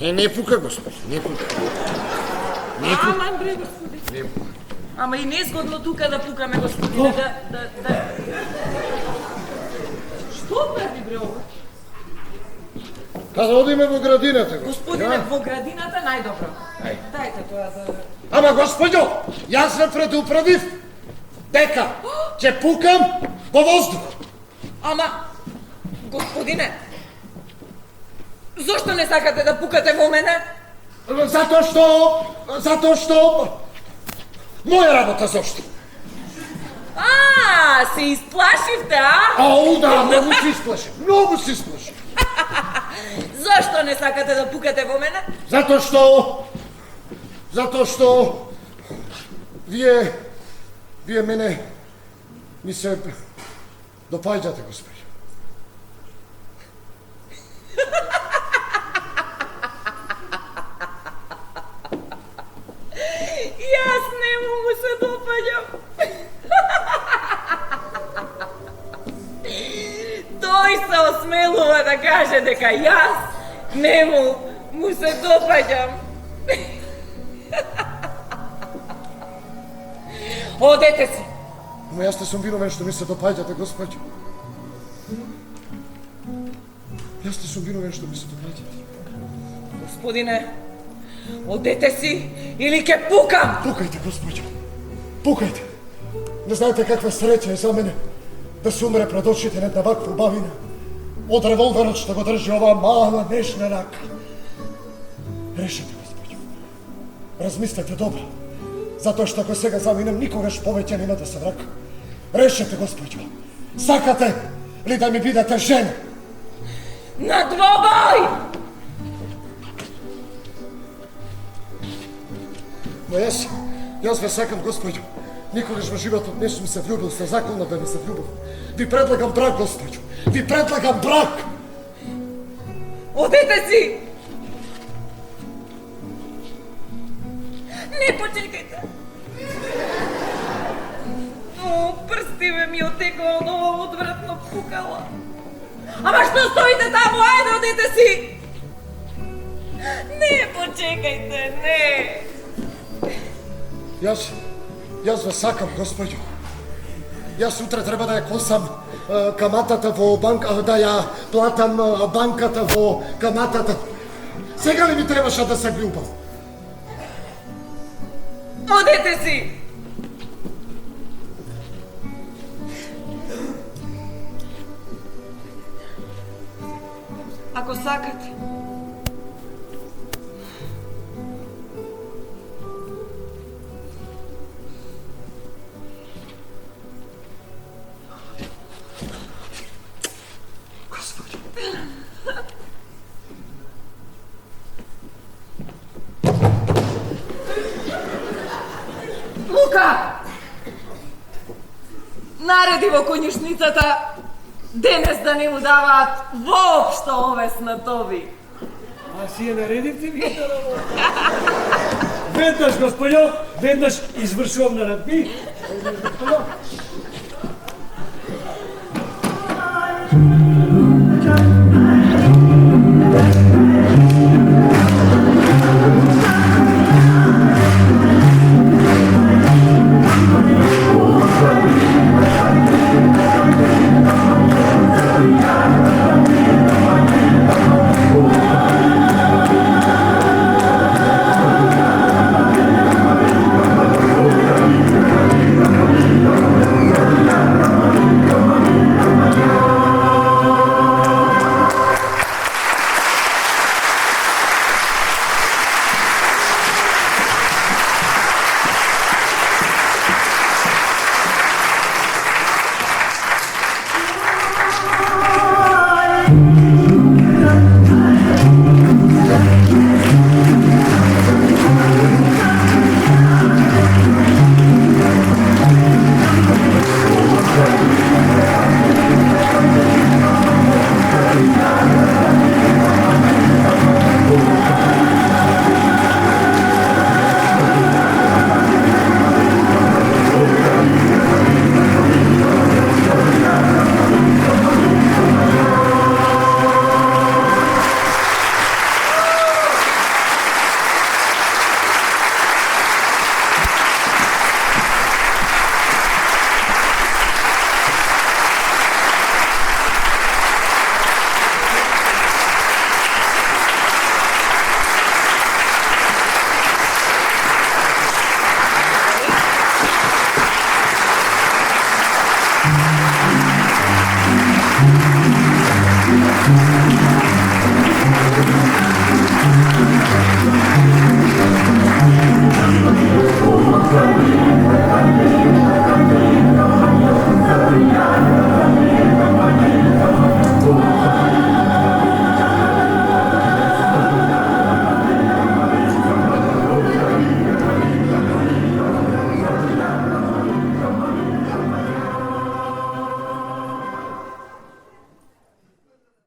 Не пука, господи, не пука. Аман, бре, господи. Не пука. Ама и незгодно тука да пукаме, господине, да... Што прави, бре, ова? Да одиме во градината, Господине, во градината најдобро. Дајте тоа да... Ама, господјо, јас ве предупредив дека ќе пукам во воздух. Ама, господине, зошто не сакате да пукате во мене? Затоа што... Моја работа, зошто? Се исплашивте, а? Ау, да, многу се исплашив. Зошто не сакате да пукате во мене? Затоа што... Вие мене ми се допаѓате, господи. Јас нему му се допаѓам. Тој се осмелува да каже дека јас нему му се допаѓам. Одете си. Ама јас не сум виновен што ми се допаѓате, господи. Јас не сум виновен што ми се допаѓате. Господине, одете си или ќе пукам. Пукајте, господи. Пукајте. Не знаете каква среќа е за мене да се умре пред очите на една ваква убавина од револверот што го држи оваа мала нежна рака. Решете, господи. Размислете добро. Затоа што ако сега заминем, никогаш повеќе нема да се вракам. Решете, господи. Сакате ли да ми бидете жена? На двобој! Но јас ве сакам, господи. Никогаш во животот не сум се влюбил, со законно да не се влюбил. Ви предлагам брак, господи. Ви предлагам брак! Одете си! Не почекајте! О, прстиве ми отекла од ова одвратно пукало. Ама што стоите таму? Ајде, одете си! Не почекајте, не! Јас ве сакам, господи. Јас сутре треба да ја косам каматата во банка, да ја платам банката во каматата. Сега ли ми требаше да се влюбам? Одете си! Ако сакате. Лука! Нареди во конјушницата денес да не му даваат воопшто ове снатови. А си ја наредивте ви да работа. Веднаш, господјо, веднаш извршувам наредби. Веднаш, господјо.